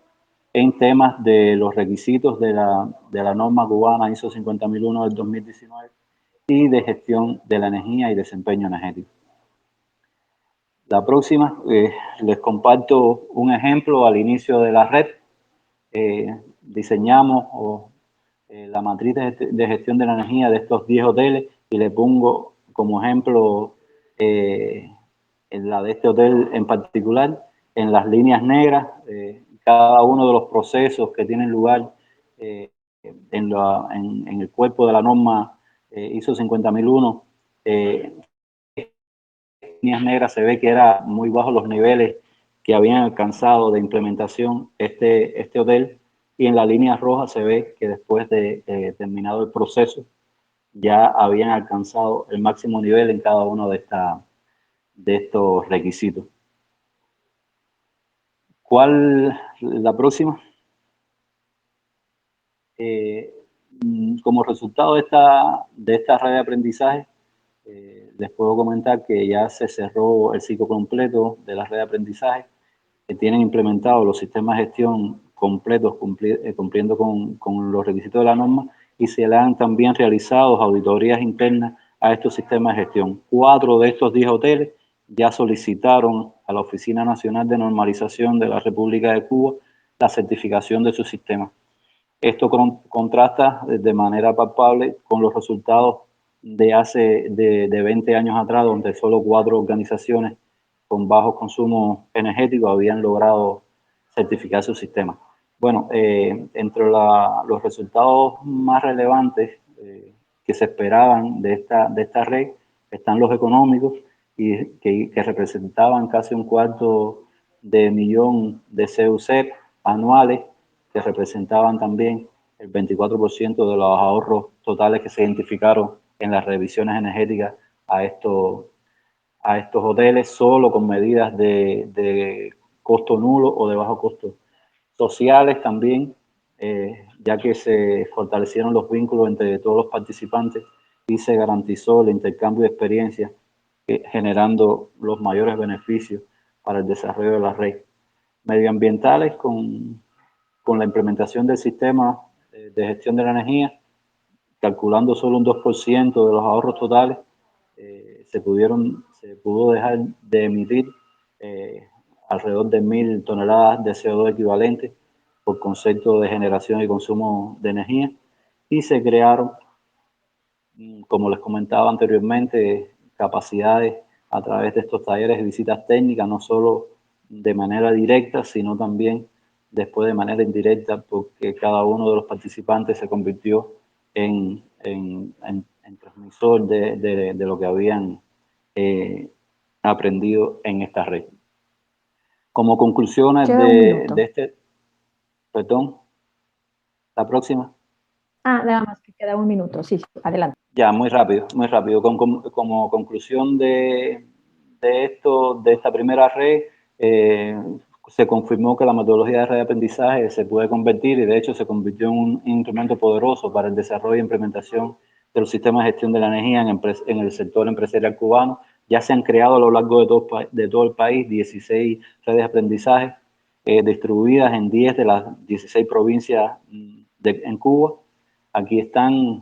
en temas de los requisitos de la norma cubana ISO 50001 del 2019 y de gestión de la energía y desempeño energético. La próxima, les comparto un ejemplo al inicio de la red. Diseñamos la matriz de gestión de la energía de estos 10 hoteles y le pongo como ejemplo en la de este hotel en particular, en las líneas negras, cada uno de los procesos que tienen lugar en el cuerpo de la norma ISO 50001, líneas negras se ve que era muy bajo los niveles que habían alcanzado de implementación este hotel, y en la línea roja se ve que después de terminado el proceso ya habían alcanzado el máximo nivel en cada uno de estos requisitos. ¿Cuál la próxima? Como resultado de esta red de aprendizaje, les puedo comentar que ya se cerró el ciclo completo de la red de aprendizaje, que tienen implementados los sistemas de gestión completos cumpliendo con los requisitos de la norma, y se le han también realizado auditorías internas a estos sistemas de gestión. 4 de estos 10 hoteles ya solicitaron a la Oficina Nacional de Normalización de la República de Cuba la certificación de su sistema. Esto contrasta de manera palpable con los resultados de hace 20 años atrás, donde solo 4 organizaciones con bajo consumo energético habían logrado certificar su sistema. Bueno, entre los resultados más relevantes que se esperaban de esta red están los económicos, y que representaban casi 250.000 de CUC anuales, que representaban también el 24% de los ahorros totales que se identificaron en las revisiones energéticas a estos hoteles, solo con medidas de costo nulo o de bajo costo. Sociales también, ya que se fortalecieron los vínculos entre todos los participantes y se garantizó el intercambio de experiencias, generando los mayores beneficios para el desarrollo de la red. Medioambientales, con la implementación del sistema de gestión de la energía, calculando solo un 2% de los ahorros totales, se pudo dejar de emitir alrededor de 1.000 toneladas de CO2 equivalentes por concepto de generación y consumo de energía, y se crearon, como les comentaba anteriormente, capacidades a través de estos talleres y visitas técnicas, no solo de manera directa, sino también después de manera indirecta, porque cada uno de los participantes se convirtió en transmisor de lo que habían aprendido en esta red. Como conclusiones de este... Perdón, la próxima. Nada más que queda un minuto, sí, adelante. Ya, muy rápido, muy rápido. Como conclusión de esta primera red, se confirmó que la metodología de red de aprendizaje se puede convertir, y de hecho se convirtió en un instrumento poderoso para el desarrollo e implementación de los sistemas de gestión de la energía en el sector empresarial cubano. Ya se han creado a lo largo de todo el país 16 redes de aprendizaje distribuidas en 10 de las 16 provincias en Cuba. Aquí están,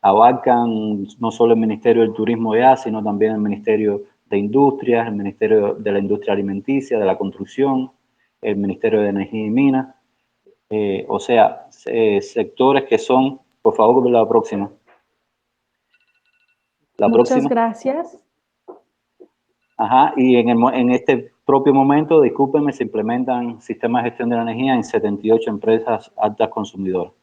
abarcan no solo el Ministerio del Turismo ya, sino también el Ministerio de Industrias, el Ministerio de la Industria Alimenticia, de la Construcción, el Ministerio de Energía y Minas, o sea, sectores que son, por favor, la próxima. Muchas gracias. Ajá, y en este propio momento, discúlpenme, se implementan sistemas de gestión de la energía en 78 empresas altas consumidoras.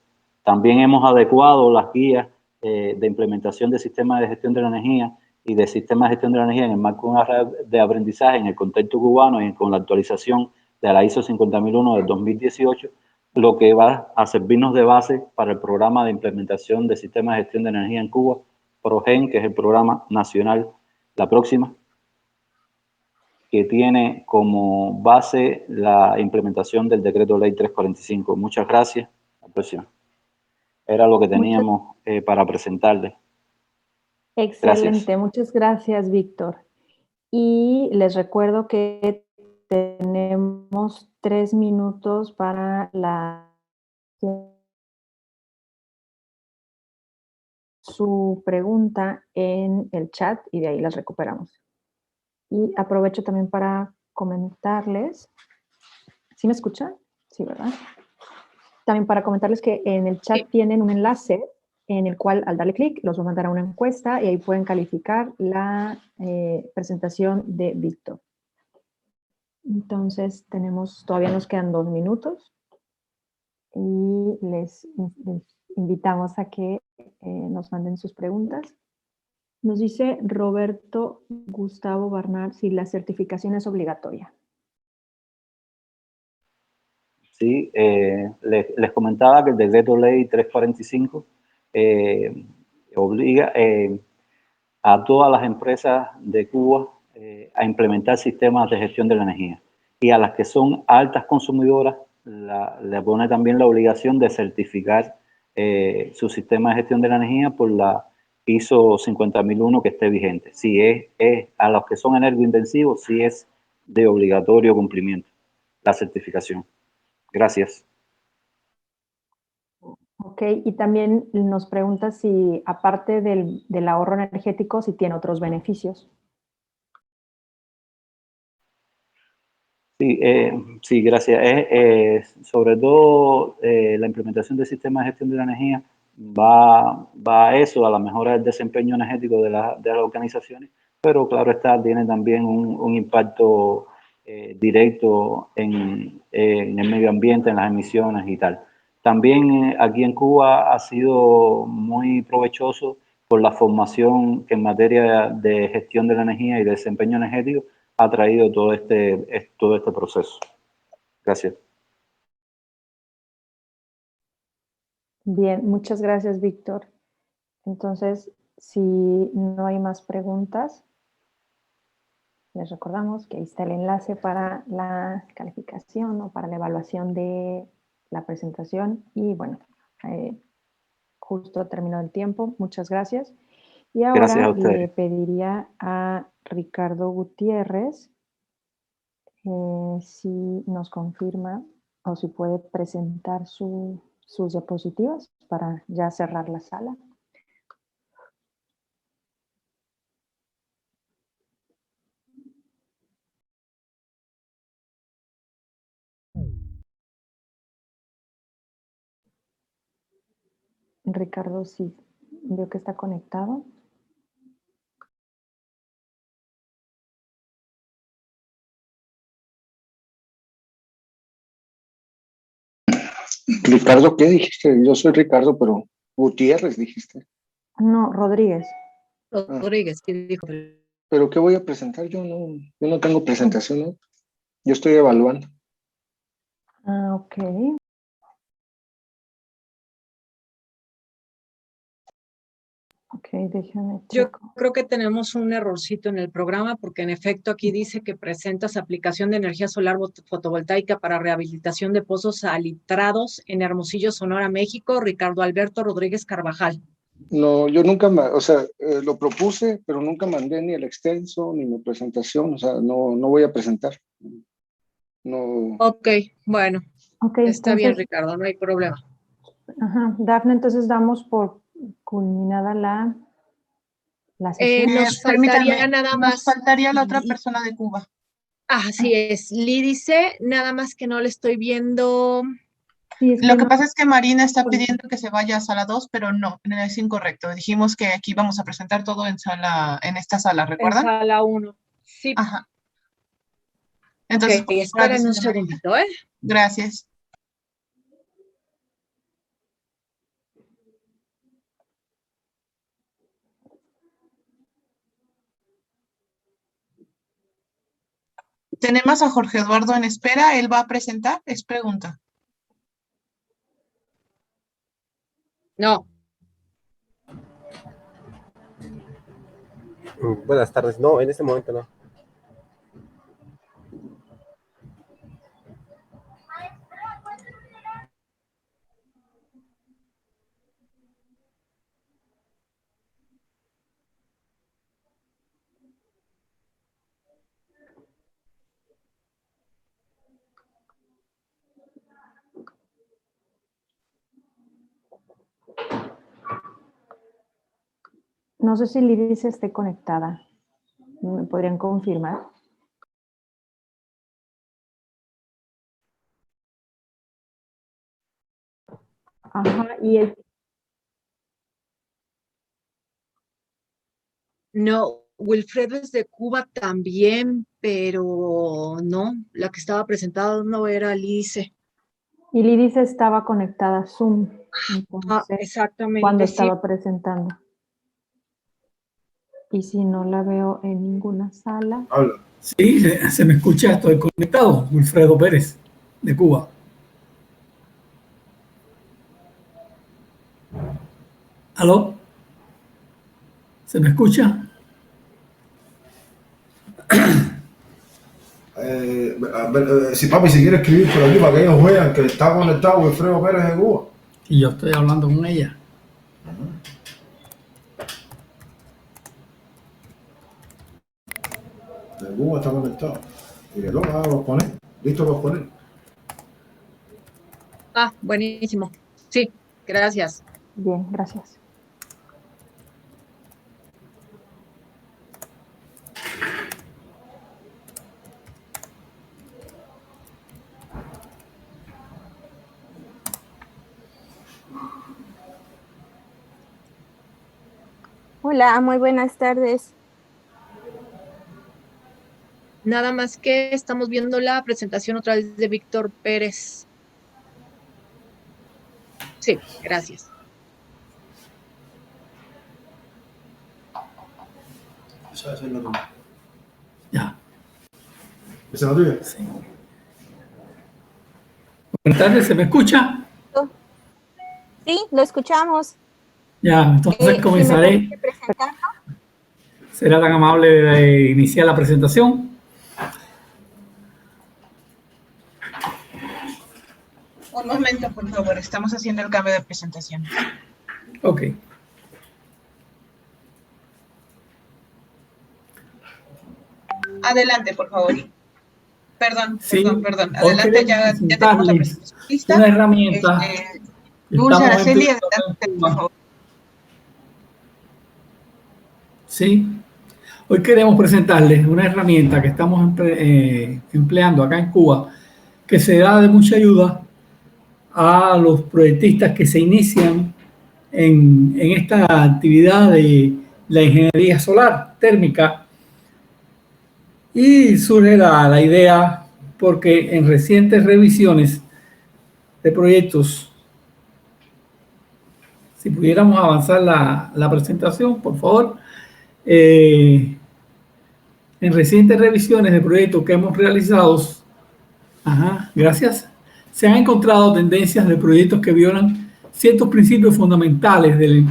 También hemos adecuado las guías de implementación de sistemas de gestión de la energía y de sistemas de gestión de la energía en el marco de una red de aprendizaje en el contexto cubano y con la actualización de la ISO 50001 del 2018, lo que va a servirnos de base para el programa de implementación de sistemas de gestión de energía en Cuba, PROGEN, que es el programa nacional, la próxima, que tiene como base la implementación del decreto ley 345. Muchas gracias. La próxima. Era lo que teníamos para presentarles. Excelente, Gracias. muchas gracias, Víctor. Y les recuerdo que tenemos 3 minutos para su pregunta en el chat y de ahí las recuperamos. Y aprovecho también para comentarles, ¿sí me escuchan? Sí, ¿verdad? También para comentarles que en el chat tienen un enlace en el cual al darle clic los va a mandar a una encuesta y ahí pueden calificar la presentación de Víctor. Entonces todavía nos quedan 2 minutos y les invitamos a que nos manden sus preguntas. Nos dice Roberto Gustavo Barnard si la certificación es obligatoria. Sí, les comentaba que el decreto ley 345 obliga a todas las empresas de Cuba a implementar sistemas de gestión de la energía, y a las que son altas consumidoras le pone también la obligación de certificar su sistema de gestión de la energía por la ISO 50001 que esté vigente. Si es a los que son energointensivos, sí es de obligatorio cumplimiento la certificación. Gracias. Ok, y también nos pregunta si aparte del ahorro energético, si tiene otros beneficios. Sí, sí, gracias. Sobre todo la implementación del sistema de gestión de la energía va a eso, a la mejora del desempeño energético de las organizaciones, pero claro está, tiene también un impacto directo en el medio ambiente, en las emisiones y tal. También aquí en Cuba ha sido muy provechoso por la formación que en materia de gestión de la energía y de desempeño energético ha traído todo este proceso. Gracias. Bien, muchas gracias, Víctor. Entonces, si no hay más preguntas, les recordamos que ahí está el enlace para la calificación o para la evaluación de la presentación. Y bueno, justo terminó el tiempo. Muchas gracias. Y ahora le pediría a Ricardo Gutiérrez si nos confirma o si puede presentar sus diapositivas para ya cerrar la sala. Ricardo, sí, veo que está conectado. Ricardo, ¿qué dijiste? Yo soy Ricardo, pero Gutiérrez dijiste. No, Rodríguez. Rodríguez, ¿qué dijo? ¿Pero qué voy a presentar? Yo no tengo presentación, ¿no? Yo estoy evaluando. Ah, ok. Ok, déjame checo. Yo creo que tenemos un errorcito en el programa porque en efecto aquí dice que presentas aplicación de energía solar fotovoltaica para rehabilitación de pozos salitrados en Hermosillo, Sonora, México, Ricardo Alberto Rodríguez Carvajal. No, yo nunca, lo propuse, pero nunca mandé ni el extenso ni mi presentación, o sea, no voy a presentar. No. Ok, bueno, okay, está entonces, bien, Ricardo, no hay problema. Ajá, Dafne, entonces damos por culminada la sesión. Nos faltaría nada más. Nos faltaría la otra persona de Cuba. Así es, Lee dice, nada más que no le estoy viendo. Sí, lo que pasa es que Marina está pidiendo que se vaya a sala 2, pero no, es incorrecto. Dijimos que aquí vamos a presentar todo en esta sala, ¿recuerdan? En sala 1. Sí. Ajá. Entonces, ok, esperen un segundito, ¿eh? Gracias. Tenemos a Jorge Eduardo en espera. Él va a presentar. Es pregunta. No. Buenas tardes. No, en este momento no. No sé si Lidis esté conectada. ¿Me podrían confirmar? Ajá, y el... No, Wilfredo es de Cuba también, pero no, la que estaba presentada no era Lice. Y Lidis estaba conectada a Zoom. Entonces, exactamente. Cuando sí. estaba presentando. Y si no la veo en ninguna sala. Habla. Sí, se me escucha, estoy conectado. Wilfredo Pérez, de Cuba. ¿Aló? ¿Se me escucha? Si papi, si quiere escribir por aquí para que ellos vean que está conectado Wilfredo Pérez de Cuba. Y yo estoy hablando con ella. De Cuba está conectado. Y que lo vamos a poner. Listo para poner. Buenísimo. Sí, gracias. Bien, gracias. Hola, muy buenas tardes. Nada más que estamos viendo la presentación otra vez de Víctor Pérez. Sí, gracias. Esa es la tuya. Ya. ¿Esa es la tuya? Sí. Buenas tardes, ¿se me escucha? Sí, lo escuchamos. Ya, entonces comenzaré. ¿Sí me permite presentarlo? ¿Será tan amable de iniciar la presentación? Un momento, por favor. Estamos haciendo el cambio de presentación. Ok. Adelante, por favor. Perdón. Adelante, ya tenemos la presentación lista. Una herramienta. Dulce Araceli, adelante, por favor. Sí. Hoy queremos presentarles una herramienta que estamos empleando acá en Cuba, que será de mucha ayuda a los proyectistas que se inician en esta actividad de la ingeniería solar térmica. Y surge la idea porque en recientes revisiones de proyectos, si pudiéramos avanzar la presentación, por favor. En recientes revisiones de proyectos que hemos realizado, gracias, se han encontrado tendencias de proyectos que violan ciertos principios fundamentales del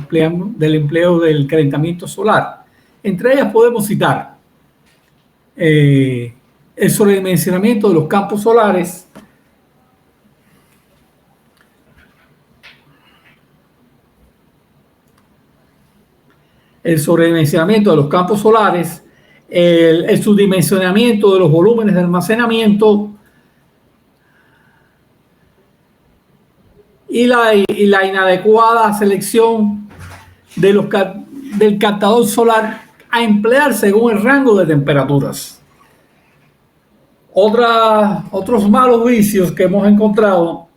empleo del calentamiento solar. Entre ellas podemos citar el sobredimensionamiento de los campos solares, el subdimensionamiento de los volúmenes de almacenamiento y la inadecuada selección del captador solar a emplear según el rango de temperaturas. Otros malos vicios que hemos encontrado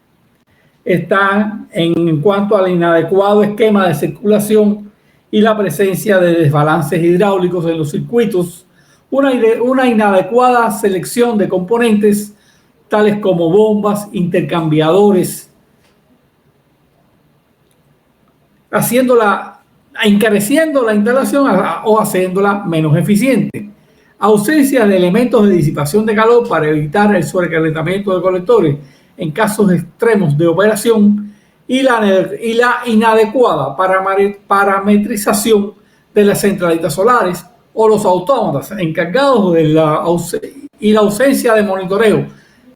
están en cuanto al inadecuado esquema de circulación y la presencia de desbalances hidráulicos en los circuitos, una inadecuada selección de componentes tales como bombas, intercambiadores, encareciendo la instalación o haciéndola menos eficiente. ausencia de elementos de disipación de calor para evitar el sobrecalentamiento de colectores en casos extremos de operación y la inadecuada parametrización de las centralitas solares o los autómatas encargados de la ausencia de monitoreo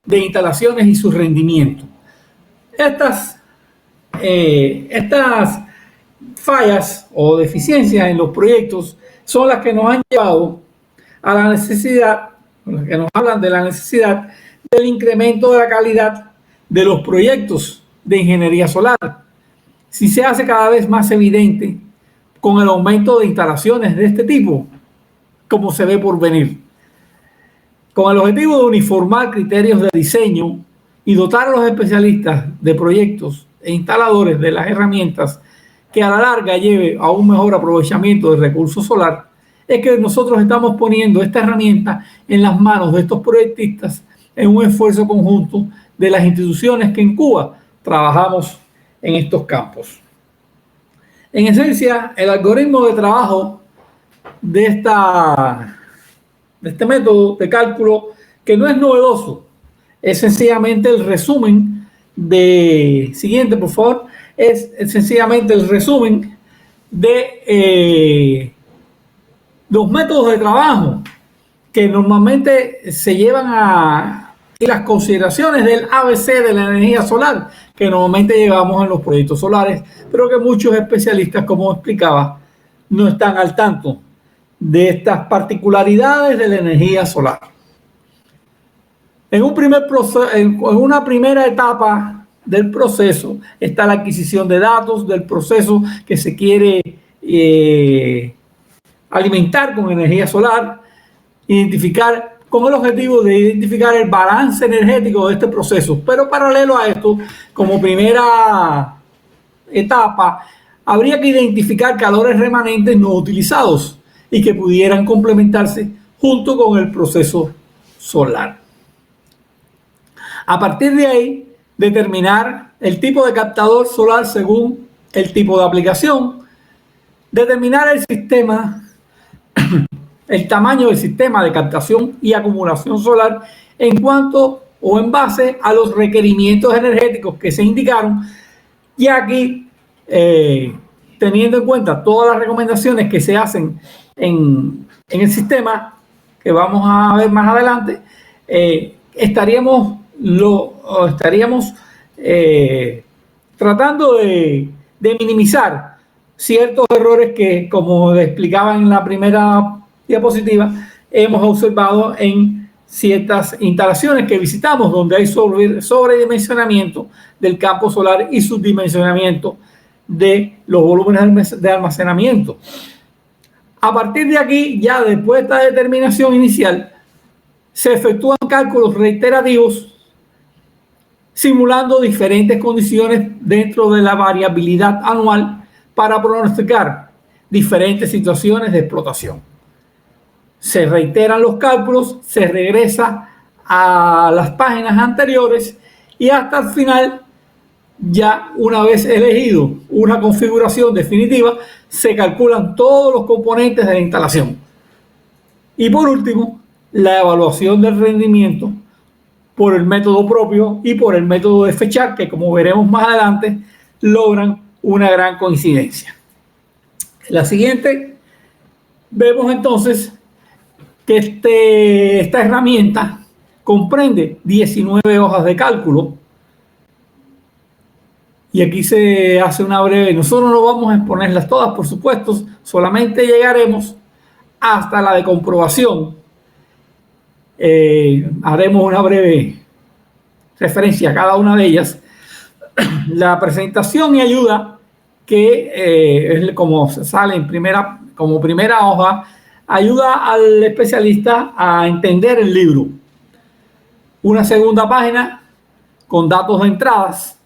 de instalaciones y su rendimiento. Estas fallas o deficiencias en los proyectos son las que nos han llevado a la necesidad, que nos hablan de la necesidad del incremento de la calidad de los proyectos de ingeniería solar. Si se hace cada vez más evidente con el aumento de instalaciones de este tipo, como se ve por venir. Con el objetivo de uniformar criterios de diseño y dotar a los especialistas de proyectos e instaladores de las herramientas que a la larga lleve a un mejor aprovechamiento del recurso solar, es que nosotros estamos poniendo esta herramienta en las manos de estos proyectistas en un esfuerzo conjunto de las instituciones que en Cuba trabajamos en estos campos. En esencia, el algoritmo de trabajo de este método de cálculo, que no es novedoso, es sencillamente el resumen siguiente, por favor, es sencillamente el resumen de los métodos de trabajo que normalmente se llevan y las consideraciones del ABC de la energía solar que normalmente llevamos en los proyectos solares, pero que muchos especialistas, como explicaba, no están al tanto de estas particularidades de la energía solar. En una primera etapa del proceso está la adquisición de datos del proceso que se quiere alimentar con energía solar, con el objetivo de identificar el balance energético de este proceso. Pero paralelo a esto, como primera etapa, habría que identificar calores remanentes no utilizados y que pudieran complementarse junto con el proceso solar. A partir de ahí, determinar el tipo de captador solar según el tipo de aplicación, determinar el sistema, el tamaño del sistema de captación y acumulación solar en cuanto o en base a los requerimientos energéticos que se indicaron, y aquí teniendo en cuenta todas las recomendaciones que se hacen en el sistema que vamos a ver más adelante, estaríamos tratando de minimizar ciertos errores que, como explicaba en la primera diapositiva, hemos observado en ciertas instalaciones que visitamos donde hay sobredimensionamiento del campo solar y subdimensionamiento de los volúmenes de almacenamiento. A partir de aquí, ya después de esta determinación inicial, se efectúan cálculos reiterativos simulando diferentes condiciones dentro de la variabilidad anual para pronosticar diferentes situaciones de explotación. Se reiteran los cálculos, se regresa a las páginas anteriores y hasta el final, ya una vez elegido una configuración definitiva, se calculan todos los componentes de la instalación. Y por último, la evaluación del rendimiento por el método propio y por el método de fechar, que como veremos más adelante, logran una gran coincidencia. En la siguiente, vemos entonces que esta herramienta comprende 19 hojas de cálculo. Y aquí se hace una breve, nosotros no vamos a exponerlas todas, por supuesto, solamente llegaremos hasta la de comprobación. Haremos una breve referencia a cada una de ellas. La presentación y ayuda, que es como sale como primera hoja, ayuda al especialista a entender el libro. Una segunda página con datos de entradas,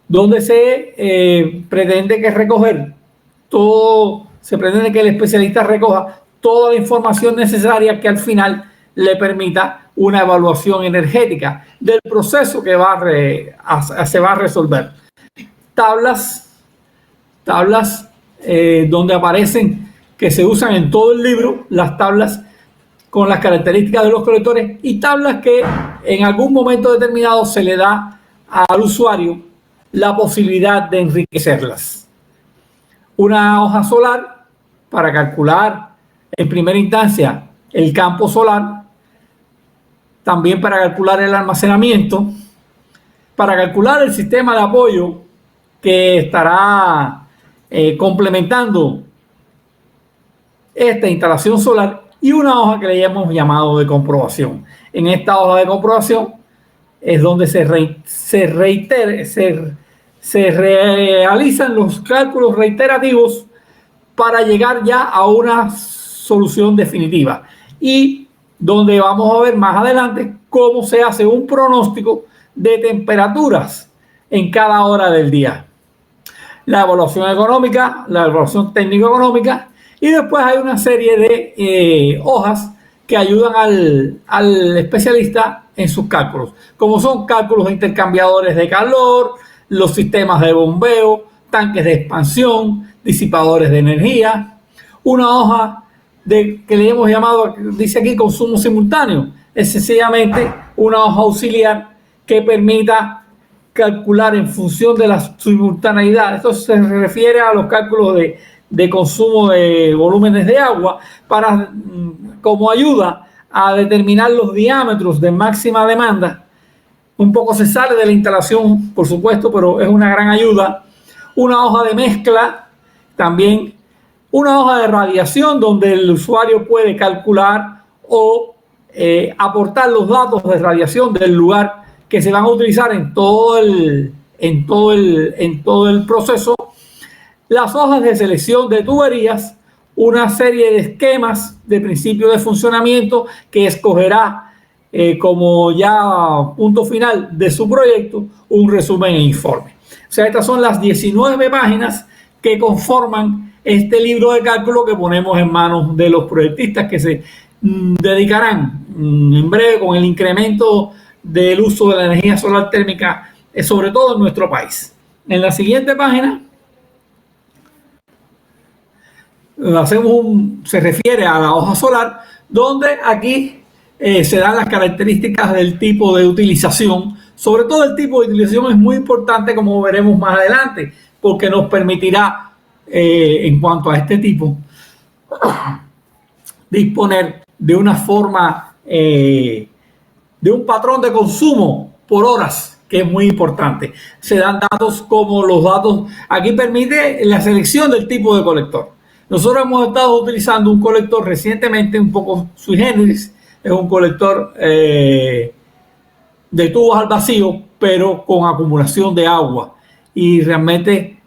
donde se pretende que el especialista recoja toda la información necesaria que al final le permita una evaluación energética del proceso que se va a resolver. Tablas donde aparecen, que se usan en todo el libro, las tablas con las características de los colectores y tablas que en algún momento determinado se le da al usuario la posibilidad de enriquecerlas. Una hoja solar para calcular en primera instancia el campo solar, también para calcular el almacenamiento, para calcular el sistema de apoyo que estará complementando esta instalación solar, y una hoja que le hemos llamado de comprobación. En esta hoja de comprobación es donde se realizan los cálculos reiterativos para llegar ya a una solución definitiva, y donde vamos a ver más adelante cómo se hace un pronóstico de temperaturas en cada hora del día. La evaluación económica, la evaluación técnico-económica, y después hay una serie de hojas que ayudan al especialista en sus cálculos, como son cálculos de intercambiadores de calor, los sistemas de bombeo, tanques de expansión, disipadores de energía. Una hoja que le hemos llamado, dice aquí, consumo simultáneo, es sencillamente una hoja auxiliar que permita calcular en función de la simultaneidad. Esto se refiere a los cálculos de consumo de volúmenes de agua como ayuda a determinar los diámetros de máxima demanda. Un poco se sale de la instalación, por supuesto, pero es una gran ayuda. Una hoja de mezcla, también una hoja de radiación donde el usuario puede calcular o aportar los datos de radiación del lugar que se van a utilizar en todo el proceso. Las hojas de selección de tuberías, una serie de esquemas de principio de funcionamiento que escogerá como ya punto final de su proyecto un resumen e informe. O sea, estas son las 19 páginas que conforman este libro de cálculo que ponemos en manos de los proyectistas que se dedicarán en breve con el incremento del uso de la energía solar térmica, sobre todo en nuestro país. En la siguiente página se refiere a la hoja solar, donde aquí se dan las características del tipo de utilización. Sobre todo el tipo de utilización es muy importante, como veremos más adelante, porque nos permitirá, en cuanto a este tipo, disponer de una forma, de un patrón de consumo por horas, que es muy importante. Se dan datos como los datos, aquí permite la selección del tipo de colector. Nosotros hemos estado utilizando un colector recientemente, un poco sui generis, es un colector de tubos al vacío, pero con acumulación de agua, y realmente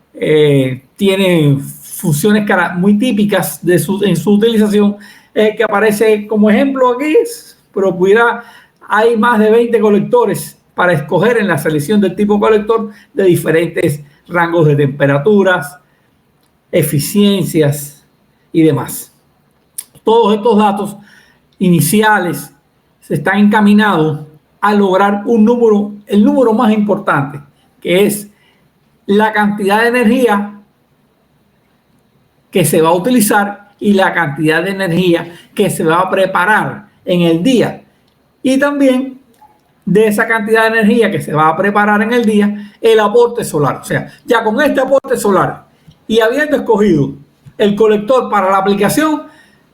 tiene funciones muy típicas en su utilización, que aparece como ejemplo aquí, pero hay más de 20 colectores para escoger en la selección del tipo colector de diferentes rangos de temperaturas, eficiencias y demás. Todos estos datos iniciales se están encaminados a lograr el número más importante, que es la cantidad de energía que se va a utilizar y la cantidad de energía que se va a preparar en el día, y también de esa cantidad de energía que se va a preparar en el día, el aporte solar. O sea, ya con este aporte solar y habiendo escogido el colector para la aplicación,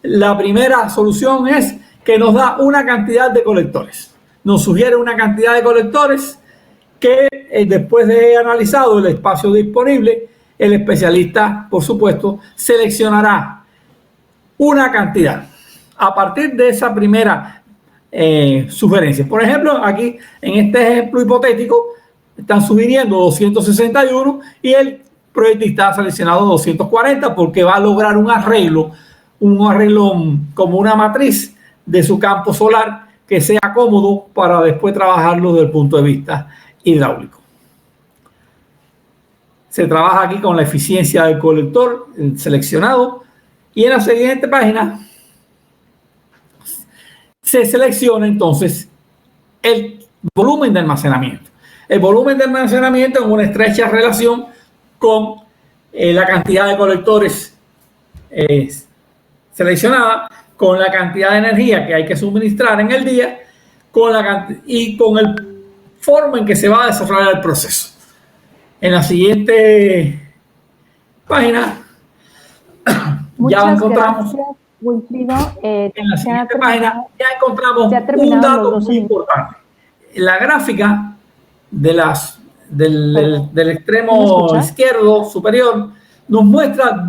la primera solución es que nos da una cantidad de colectores. Nos sugiere una cantidad de colectores que después de analizado el espacio disponible, el especialista, por supuesto, seleccionará una cantidad a partir de esa primera sugerencia. Por ejemplo, aquí en este ejemplo hipotético están sugiriendo 261 y el proyectista ha seleccionado 240 porque va a lograr un arreglo como una matriz de su campo solar que sea cómodo para después trabajarlo desde el punto de vista hidráulico. Se trabaja aquí con la eficiencia del colector seleccionado, y en la siguiente página se selecciona entonces el volumen de almacenamiento. El volumen de almacenamiento en una estrecha relación con la cantidad de colectores seleccionada, con la cantidad de energía que hay que suministrar en el día y con el forma en que se va a desarrollar el proceso. En la siguiente página ya encontramos. Gracias, Wilfrido. En la siguiente página ya encontramos un dato muy importante. La gráfica del extremo izquierdo superior nos muestra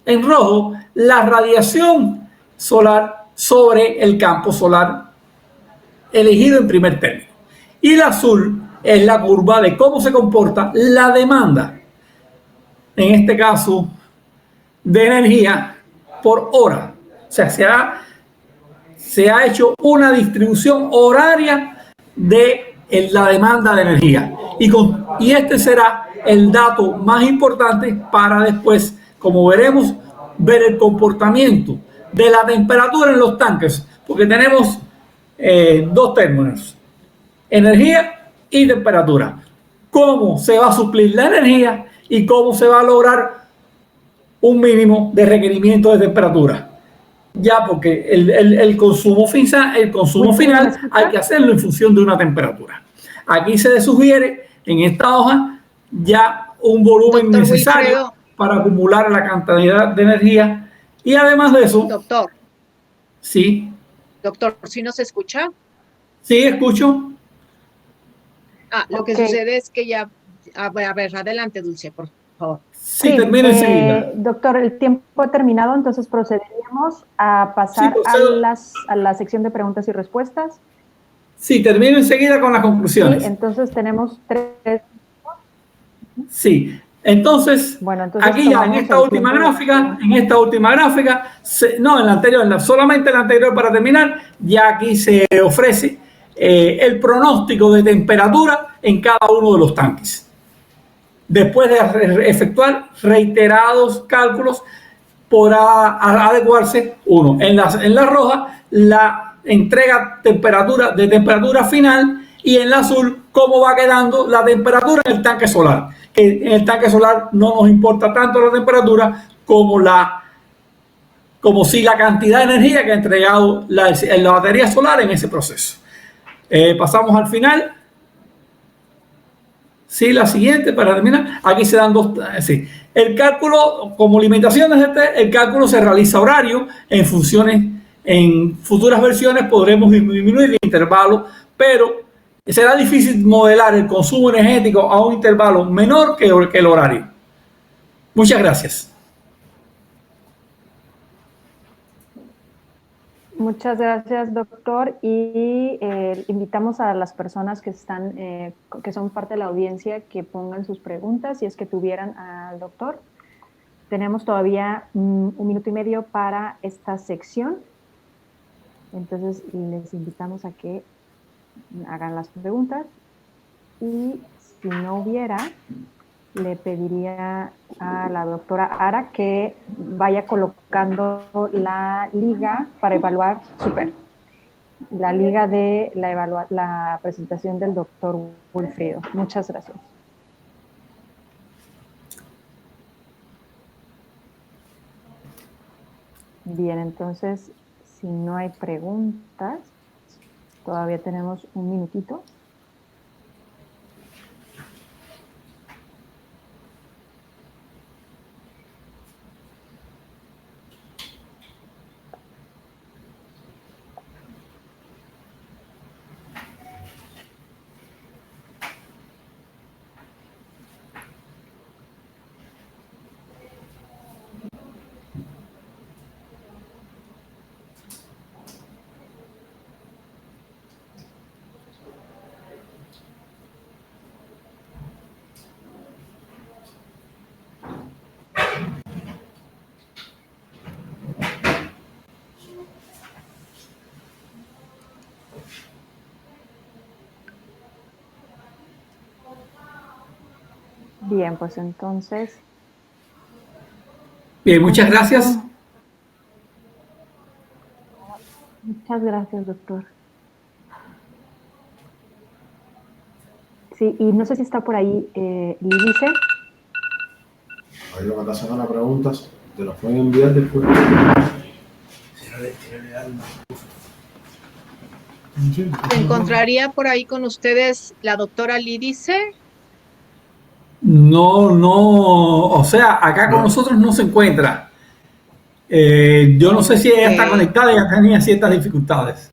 en rojo la radiación solar sobre el campo solar elegido en primer término. Y el azul es la curva de cómo se comporta la demanda, en este caso, de energía por hora. O sea, se ha hecho una distribución horaria de la demanda de energía. Y este será el dato más importante para después, como veremos, ver el comportamiento de la temperatura en los tanques, porque tenemos dos términos: energía y temperatura. Cómo se va a suplir la energía y cómo se va a lograr un mínimo de requerimiento de temperatura. Ya, porque el consumo final hay que hacerlo en función de una temperatura. Aquí se sugiere en esta hoja ya un volumen necesario para acumular la cantidad de energía, y además de eso. Doctor. Sí. Doctor, ¿sí nos escucha? Sí, escucho. Lo que sucede es que ya, a ver, adelante, Dulce, por favor. Sí, termino enseguida. Doctor, el tiempo ha terminado, entonces procederíamos a pasar a la sección de preguntas y respuestas. Sí, termino enseguida con las conclusiones. Sí, entonces tenemos 3. Sí, entonces, aquí ya en esta última gráfica, no, en la anterior, solamente en la anterior para terminar, ya aquí se ofrece el pronóstico de temperatura en cada uno de los tanques. Después de efectuar reiterados cálculos, podrá adecuarse uno. En la roja, la entrega de temperatura final, y en la azul, cómo va quedando la temperatura en el tanque solar. En el tanque solar no nos importa tanto la temperatura como si la cantidad de energía que ha entregado la batería solar en ese proceso. Pasamos al final. Sí, la siguiente para terminar. Aquí se dan dos. Sí. El cálculo, como limitaciones, el cálculo se realiza horario en funciones. En futuras versiones podremos disminuir el intervalo, pero será difícil modelar el consumo energético a un intervalo menor que el horario. Muchas gracias. Muchas gracias, doctor. Y invitamos a las personas que son parte de la audiencia que pongan sus preguntas, si es que tuvieran al doctor. Tenemos todavía 1 minuto y medio para esta sección. Entonces, les invitamos a que hagan las preguntas, y si no hubiera, le pediría a la doctora Ara que vaya colocando la liga para evaluar, la liga de la presentación del doctor Wilfrido. Muchas gracias. Bien, entonces, si no hay preguntas, todavía tenemos 1 minutito. Bien, pues entonces. Bien, muchas gracias. Muchas gracias, doctor. Sí, y no sé si está por ahí Lidice. Ahí lo que te hacen las preguntas, te las pueden enviar después. ¿Se encontraría por ahí con ustedes la doctora Lídice? No, o sea, acá con nosotros no se encuentra. Yo no sé si ella está conectada, ella tenía ciertas dificultades.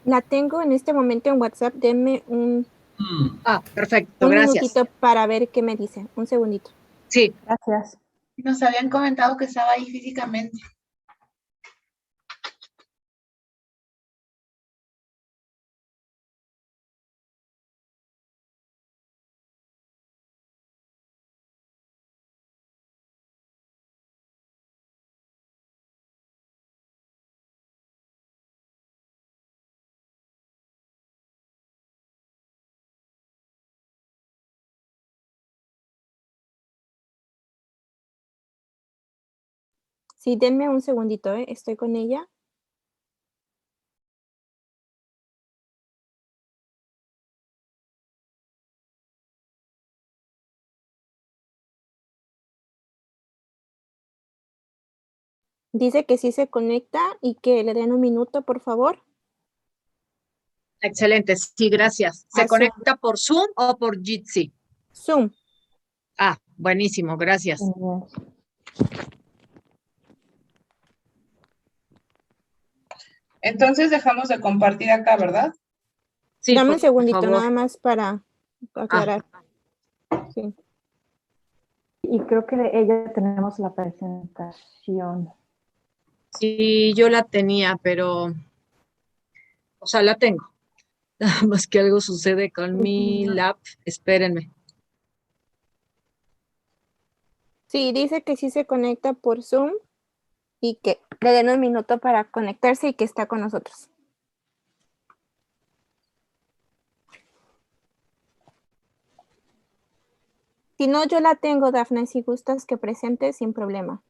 La tengo en este momento en WhatsApp. Denme un perfecto, un gracias. minutito para ver qué me dice. Un segundito. Sí. Gracias. Nos habían comentado que estaba ahí físicamente. Sí, denme un segundito, estoy con ella. Dice que sí se conecta y que le den un minuto, por favor. Excelente, sí, gracias. ¿Se conecta por Zoom o por Jitsi? Zoom. Buenísimo, gracias. Entonces dejamos de compartir acá, ¿verdad? Sí, dame un segundito, favor. nada más para aclarar. Sí. Y creo que de ella tenemos la presentación. Sí, yo la tenía, pero, o sea, la tengo. Nada más que algo sucede con mi lap. Espérenme. Sí, dice que sí se conecta por Zoom y que le den un minuto para conectarse y que está con nosotros. Si no, yo la tengo, Dafne, si gustas que presente sin problema.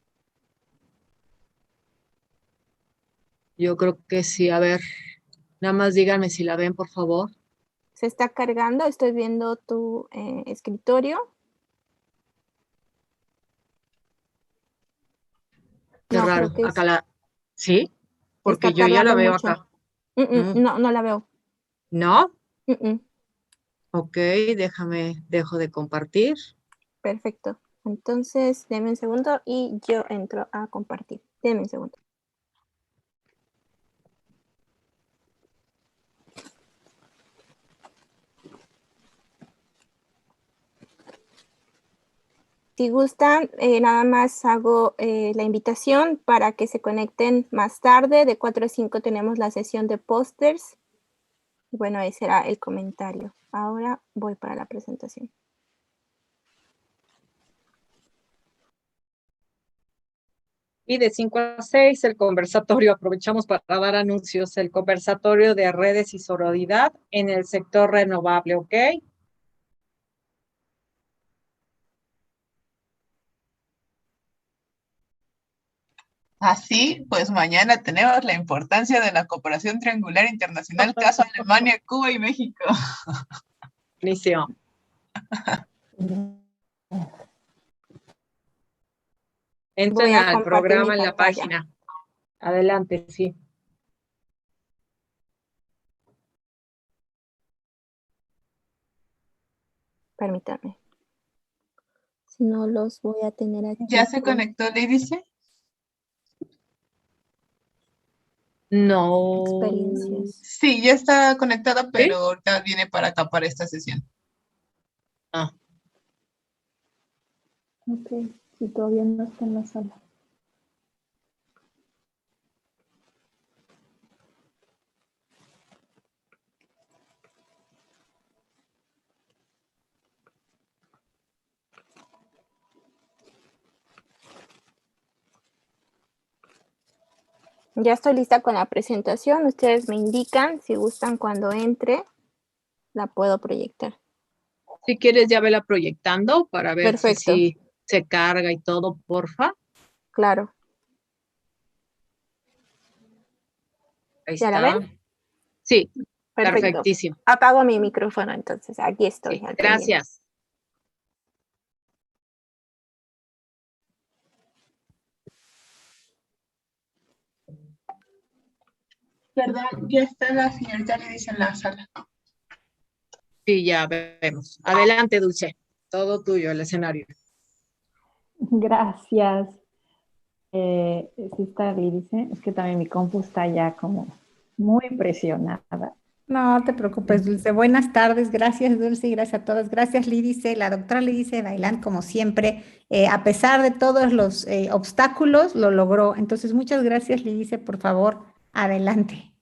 Yo creo que sí, a ver, nada más díganme si la ven, por favor. Se está cargando, estoy viendo tu escritorio. Qué No, raro, creo que acá la... ¿Sí? Porque está yo ya la tardando veo mucho. acá. No la veo. ¿No? Ok, dejo de compartir. Perfecto. Entonces, deme un segundo y yo entro a compartir. Deme un segundo. Si gustan, nada más hago la invitación para que se conecten más tarde. De 4 a 5 tenemos la sesión de pósters. Bueno, ese era el comentario. Ahora voy para la presentación. Y de 5 a 6, el conversatorio, aprovechamos para dar anuncios, el conversatorio de redes y sororidad en el sector renovable, ¿ok? Así, pues mañana tenemos la importancia de la cooperación triangular internacional, caso Alemania, Cuba y México. Inicio. Entren al programa en la página. Adelante, sí. Permítanme. Si no, los voy a tener aquí. ¿Ya se conectó, Lídice? No. Experiencias. Sí, ya está conectada, pero ahorita viene para acá, para esta sesión. Ok, si todavía no está en la sala. Ya estoy lista con la presentación. Ustedes me indican si gustan cuando entre. La puedo proyectar. Si quieres, ya vela proyectando para ver Perfecto. si se carga y todo, porfa. Claro. Ahí ¿Ya está. la ven? Sí, Perfecto. perfectísimo. Apago mi micrófono entonces. Aquí estoy. Sí, gracias. Perdón, ya está la señorita Lidice en la sala. Sí, ya vemos. Adelante, Dulce. Todo tuyo, el escenario. Gracias. Sí está Lidice. Es que también mi compu está ya como muy presionada. No te preocupes, Dulce. Buenas tardes. Gracias, Dulce, y gracias a todos. Gracias, Lidice. La doctora Lidice Bailán, como siempre, a pesar de todos los obstáculos, lo logró. Entonces, muchas gracias, Lidice. Por favor, adelante.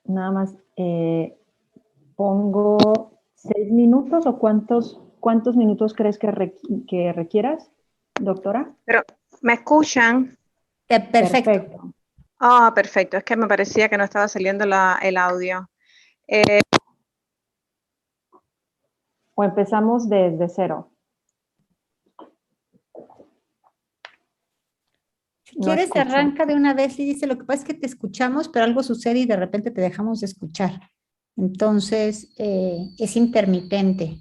Nada más pongo 6 minutos o cuántos minutos crees que requieras, doctora. Pero, ¿me escuchan? Perfecto. Ah, perfecto. Es que me parecía que no estaba saliendo el audio. O empezamos desde cero. Si quieres, arranca de una vez y dice, lo que pasa es que te escuchamos, pero algo sucede y de repente te dejamos de escuchar. Entonces, es intermitente.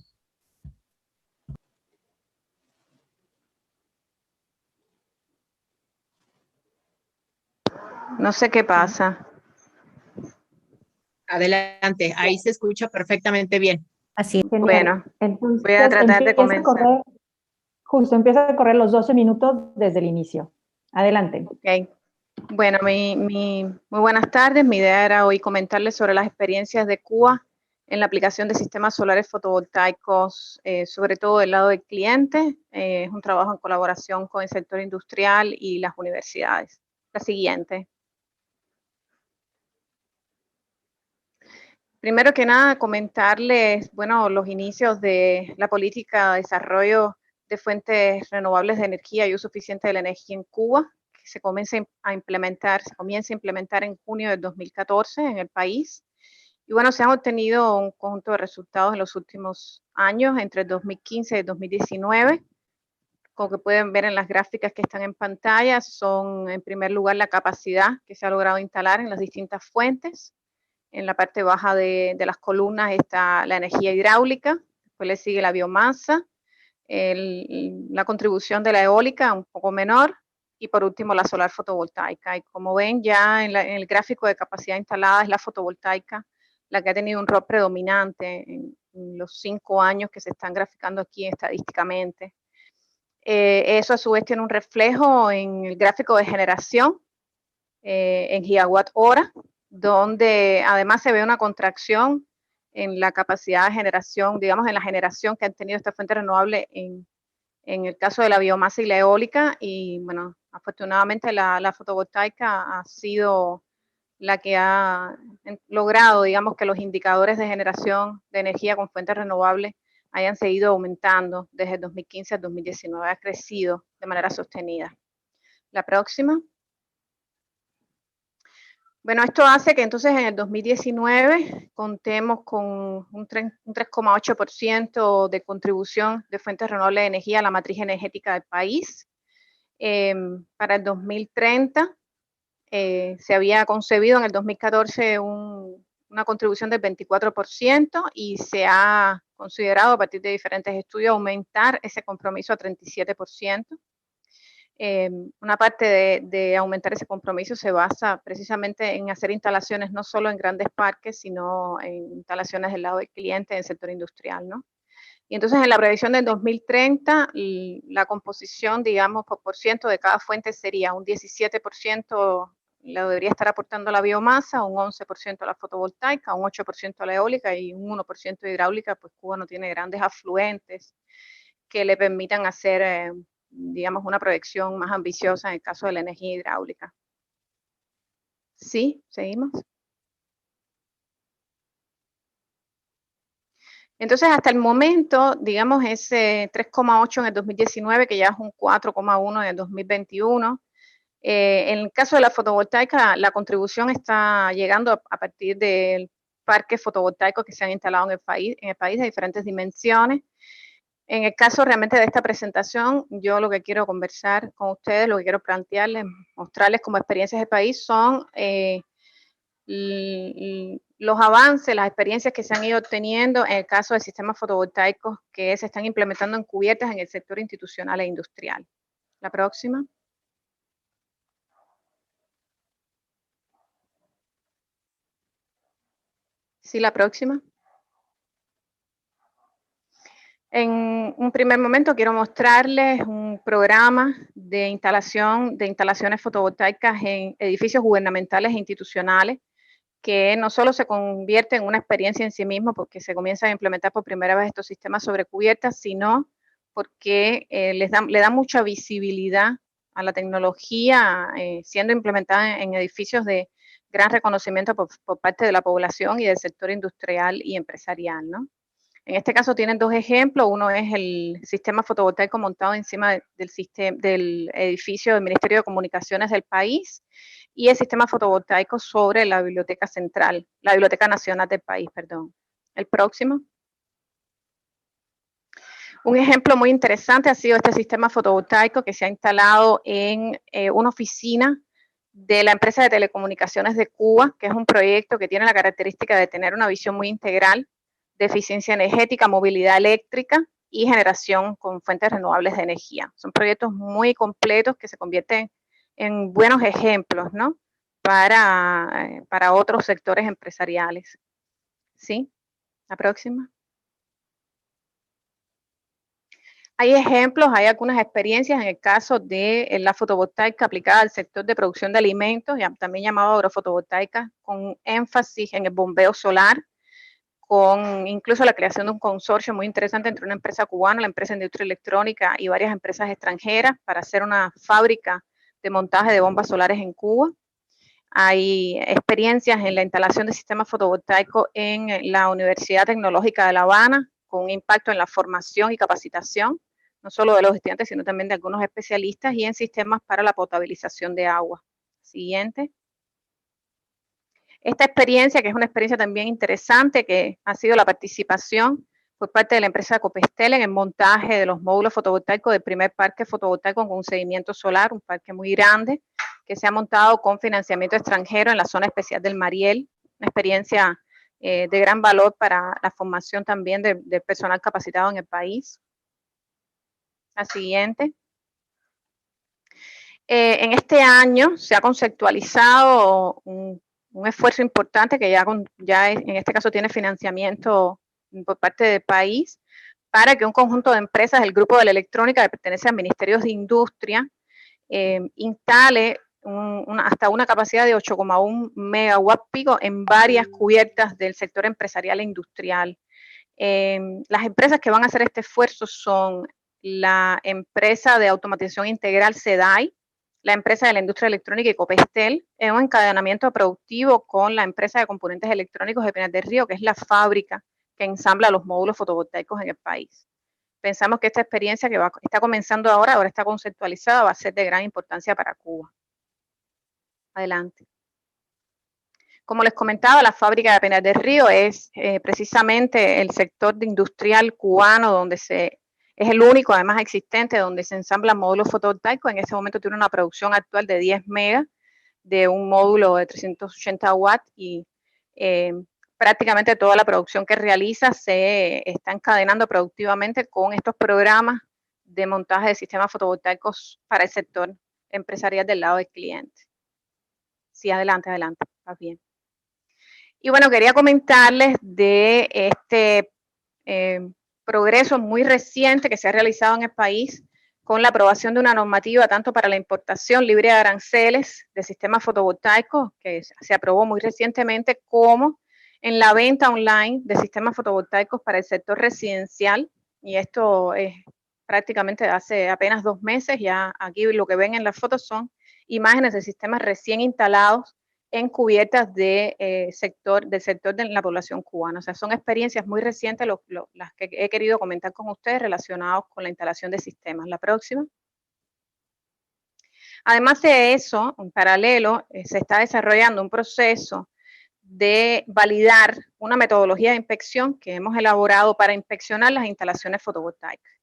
No sé qué pasa. Adelante, ahí se escucha perfectamente bien. Así. Bueno, entonces, voy a tratar de comenzar. Empieza a correr los 12 minutos desde el inicio. Adelante. Ok. Bueno, muy buenas tardes. Mi idea era hoy comentarles sobre las experiencias de Cuba en la aplicación de sistemas solares fotovoltaicos, sobre todo del lado del cliente. Es un trabajo en colaboración con el sector industrial y las universidades. La siguiente. Primero que nada, comentarles, bueno, los inicios de la política de desarrollo de fuentes renovables de energía y uso eficiente de la energía en Cuba, que se comienza a implementar en junio del 2014 en el país. Y bueno, se han obtenido un conjunto de resultados en los últimos años, entre el 2015 y el 2019. Como que pueden ver en las gráficas que están en pantalla, son en primer lugar la capacidad que se ha logrado instalar en las distintas fuentes. En la parte baja de las columnas está la energía hidráulica, después le sigue la biomasa, la contribución de la eólica un poco menor, y por último la solar fotovoltaica. Y como ven ya en el gráfico de capacidad instalada, es la fotovoltaica la que ha tenido un rol predominante en los 5 años que se están graficando aquí estadísticamente. Eso a su vez tiene un reflejo en el gráfico de generación, en gigawatt hora, donde además se ve una contracción en la capacidad de generación, digamos en la generación que han tenido esta fuente renovable en el caso de la biomasa y la eólica. Y bueno, afortunadamente la fotovoltaica ha sido la que ha logrado, digamos, que los indicadores de generación de energía con fuentes renovables hayan seguido aumentando desde el 2015 al 2019, ha crecido de manera sostenida. La próxima. Bueno, esto hace que entonces en el 2019 contemos con un 3,8% de contribución de fuentes renovables de energía a la matriz energética del país. Para el 2030 se había concebido en el 2014 una contribución del 24% y se ha considerado a partir de diferentes estudios aumentar ese compromiso a 37%. Una parte de aumentar ese compromiso se basa precisamente en hacer instalaciones no solo en grandes parques, sino en instalaciones del lado del cliente en el sector industrial, ¿no? Y entonces en la previsión del 2030, la composición, digamos, por ciento de cada fuente sería un 17% lo debería estar aportando la biomasa, un 11% la fotovoltaica, un 8% la eólica y un 1% hidráulica, pues Cuba no tiene grandes afluentes que le permitan hacer digamos, una proyección más ambiciosa en el caso de la energía hidráulica. ¿Sí? ¿Seguimos? Entonces, hasta el momento, digamos, ese 3,8 en el 2019, que ya es un 4,1 en el 2021. En el caso de la fotovoltaica, la contribución está llegando a partir del parque fotovoltaico que se han instalado en el país de diferentes dimensiones. En el caso realmente de esta presentación, yo lo que quiero conversar con ustedes, lo que quiero plantearles, mostrarles como experiencias de país son los avances, las experiencias que se han ido obteniendo en el caso de sistemas fotovoltaicos que se están implementando en cubiertas en el sector institucional e industrial. La próxima. Sí, la próxima. En un primer momento quiero mostrarles un programa de instalación de instalaciones fotovoltaicas en edificios gubernamentales e institucionales, que no solo se convierte en una experiencia en sí mismo porque se comienzan a implementar por primera vez estos sistemas sobre cubiertas, sino porque le da mucha visibilidad a la tecnología siendo implementada en edificios de gran reconocimiento por parte de la población y del sector industrial y empresarial, ¿no? En este caso tienen dos ejemplos. Uno es el sistema fotovoltaico montado encima del edificio del Ministerio de Comunicaciones del país y el sistema fotovoltaico sobre la Biblioteca Central, la Biblioteca Nacional del país, perdón. El próximo. Un ejemplo muy interesante ha sido este sistema fotovoltaico que se ha instalado en una oficina de la empresa de telecomunicaciones de Cuba, que es un proyecto que tiene la característica de tener una visión muy integral de eficiencia energética, movilidad eléctrica y generación con fuentes renovables de energía. Son proyectos muy completos que se convierten en buenos ejemplos, ¿no? Para otros sectores empresariales. ¿Sí? La próxima. Hay ejemplos, hay algunas experiencias en el caso de la fotovoltaica aplicada al sector de producción de alimentos, también llamado agrofotovoltaica, con énfasis en el bombeo solar, con incluso la creación de un consorcio muy interesante entre una empresa cubana, la empresa de industria electrónica y varias empresas extranjeras para hacer una fábrica de montaje de bombas solares en Cuba. Hay experiencias en la instalación de sistemas fotovoltaicos en la Universidad Tecnológica de La Habana, con un impacto en la formación y capacitación, no solo de los estudiantes, sino también de algunos especialistas, y en sistemas para la potabilización de agua. Siguiente. Esta experiencia, que es una experiencia también interesante, que ha sido la participación por parte de la empresa Copestel en el montaje de los módulos fotovoltaicos del primer parque fotovoltaico con seguimiento solar, un parque muy grande, que se ha montado con financiamiento extranjero en la zona especial del Mariel, una experiencia de gran valor para la formación también de personal capacitado en el país. La siguiente. En este año se ha conceptualizado un esfuerzo importante que ya en este caso tiene financiamiento por parte del país para que un conjunto de empresas del grupo de la electrónica que pertenece a ministerios de industria instale hasta una capacidad de 8,1 megawatt pico en varias cubiertas del sector empresarial e industrial. Las empresas que van a hacer este esfuerzo son la empresa de automatización integral SEDAI, la empresa de la industria electrónica y Copestel, en un encadenamiento productivo con la empresa de componentes electrónicos de Pinar del Río, que es la fábrica que ensambla los módulos fotovoltaicos en el país. Pensamos que esta experiencia que está comenzando ahora está conceptualizada, va a ser de gran importancia para Cuba. Adelante. Como les comentaba, la fábrica de Pinar del Río es precisamente el sector industrial cubano donde es el único, además existente, donde se ensamblan módulos fotovoltaicos. En este momento tiene una producción actual de 10 megas de un módulo de 380 watts y prácticamente toda la producción que realiza se está encadenando productivamente con estos programas de montaje de sistemas fotovoltaicos para el sector empresarial del lado del cliente. Sí, adelante, va bien. Y bueno, quería comentarles de este progreso muy reciente que se ha realizado en el país con la aprobación de una normativa tanto para la importación libre de aranceles de sistemas fotovoltaicos, que se aprobó muy recientemente, como en la venta online de sistemas fotovoltaicos para el sector residencial, y esto es prácticamente hace apenas 2 meses. Ya aquí lo que ven en las fotos son imágenes de sistemas recién instalados en cubiertas del sector de la población cubana. O sea, son experiencias muy recientes las que he querido comentar con ustedes relacionados con la instalación de sistemas. La próxima. Además de eso, en paralelo, se está desarrollando un proceso de validar una metodología de inspección que hemos elaborado para inspeccionar las instalaciones fotovoltaicas.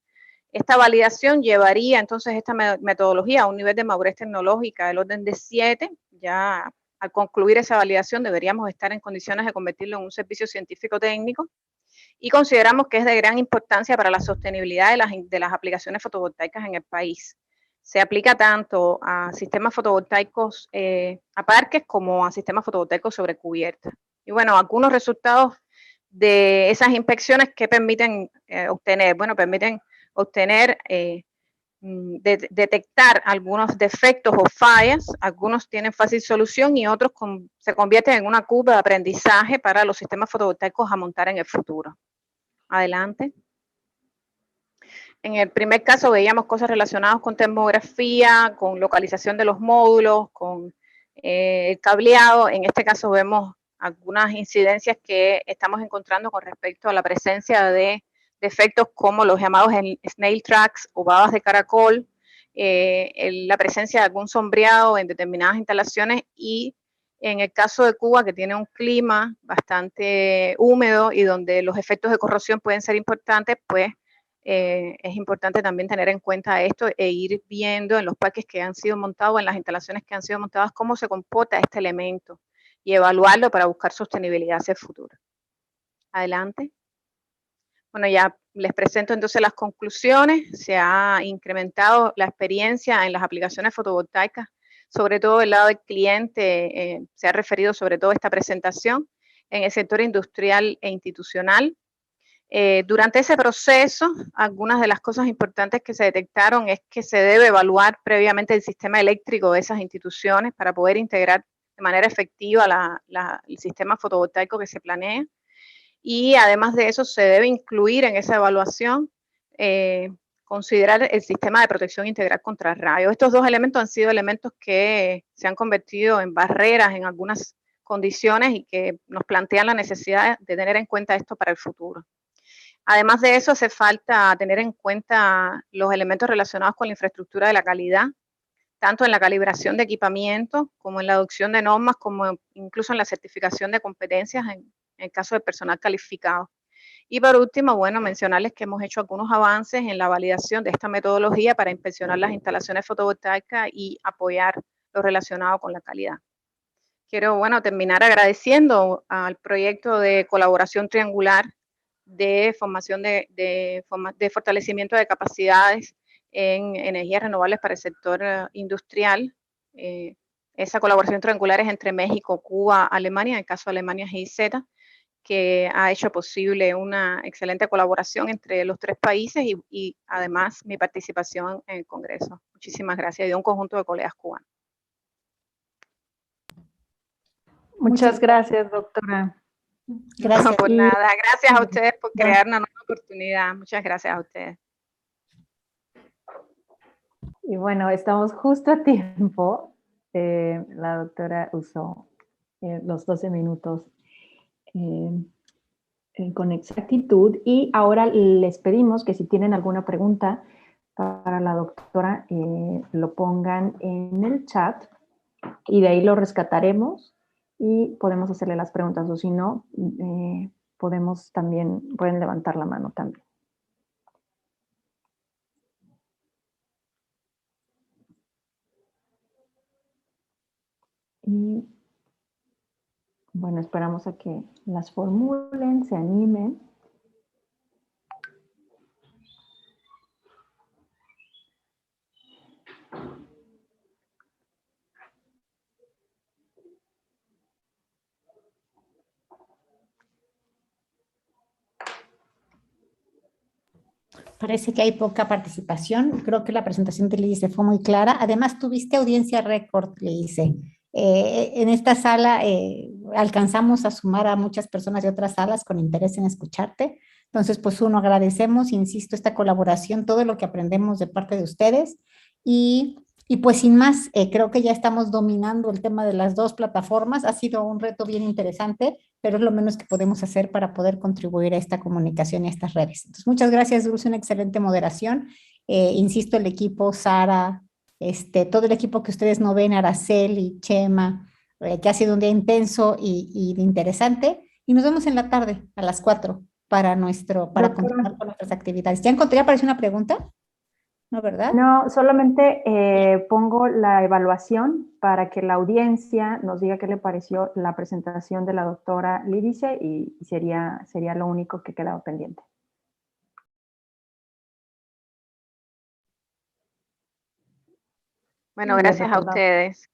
Esta validación llevaría entonces esta metodología a un nivel de madurez tecnológica del orden de 7, ya al concluir esa validación deberíamos estar en condiciones de convertirlo en un servicio científico técnico, y consideramos que es de gran importancia para la sostenibilidad de las aplicaciones fotovoltaicas en el país. Se aplica tanto a sistemas fotovoltaicos a parques como a sistemas fotovoltaicos sobre cubierta. Y bueno, algunos resultados de esas inspecciones que permiten obtener, bueno, permiten obtener, detectar algunos defectos o fallas, algunos tienen fácil solución y otros se convierten en una curva de aprendizaje para los sistemas fotovoltaicos a montar en el futuro. Adelante. En el primer caso veíamos cosas relacionadas con termografía, con localización de los módulos, con el cableado. En este caso vemos algunas incidencias que estamos encontrando con respecto a la presencia de defectos como los llamados snail tracks o babas de caracol, la presencia de algún sombreado en determinadas instalaciones y en el caso de Cuba, que tiene un clima bastante húmedo y donde los efectos de corrosión pueden ser importantes, pues es importante también tener en cuenta esto e ir viendo en los parques que han sido montados, en las instalaciones que han sido montadas, cómo se comporta este elemento y evaluarlo para buscar sostenibilidad hacia el futuro. Adelante. Bueno, ya les presento entonces las conclusiones. Se ha incrementado la experiencia en las aplicaciones fotovoltaicas, sobre todo el lado del cliente, se ha referido sobre todo a esta presentación, en el sector industrial e institucional. Durante ese proceso, algunas de las cosas importantes que se detectaron es que se debe evaluar previamente el sistema eléctrico de esas instituciones para poder integrar de manera efectiva el sistema fotovoltaico que se planea. Y además de eso, se debe incluir en esa evaluación, considerar el sistema de protección integral contra rayos. Estos dos elementos han sido elementos que se han convertido en barreras en algunas condiciones y que nos plantean la necesidad de tener en cuenta esto para el futuro. Además de eso, hace falta tener en cuenta los elementos relacionados con la infraestructura de la calidad, tanto en la calibración de equipamiento, como en la adopción de normas, como incluso en la certificación de competencias en el caso del personal calificado. Y por último, bueno, mencionarles que hemos hecho algunos avances en la validación de esta metodología para inspeccionar las instalaciones fotovoltaicas y apoyar lo relacionado con la calidad. Quiero, bueno, terminar agradeciendo al proyecto de colaboración triangular de formación de fortalecimiento de capacidades en energías renovables para el sector industrial. Esa colaboración triangular es entre México, Cuba, Alemania, en el caso de Alemania GIZ, que ha hecho posible una excelente colaboración entre los tres países y además mi participación en el Congreso. Muchísimas gracias y de un conjunto de colegas cubanos. Muchas gracias, doctora. Gracias. No, por nada. Gracias a ustedes por crear una nueva oportunidad. Muchas gracias a ustedes. Y bueno, estamos justo a tiempo. La doctora usó los 12 minutos con exactitud y ahora les pedimos que si tienen alguna pregunta para la doctora, lo pongan en el chat y de ahí lo rescataremos y podemos hacerle las preguntas, o si no, pueden levantar la mano también. Y bueno, esperamos a que las formulen, se animen. Parece que hay poca participación. Creo que la presentación de Lice fue muy clara. Además, tuviste audiencia récord, Lice. En esta sala alcanzamos a sumar a muchas personas de otras salas con interés en escucharte. Entonces, pues agradecemos, insisto, esta colaboración, todo lo que aprendemos de parte de ustedes. Y pues sin más, creo que ya estamos dominando el tema de las dos plataformas. Ha sido un reto bien interesante, pero es lo menos que podemos hacer para poder contribuir a esta comunicación y a estas redes. Entonces, muchas gracias, Dulce, una excelente moderación. Insisto, el equipo, Sara, todo el equipo que ustedes no ven, Araceli, Chema, que ha sido un día intenso y interesante. Y nos vemos en la tarde, a las 4, para continuar con nuestras actividades. ¿Ya apareció una pregunta? ¿No, verdad? No, solamente pongo la evaluación para que la audiencia nos diga qué le pareció la presentación de la doctora Lidice y sería lo único que quedaba pendiente. Bueno, gracias a ustedes.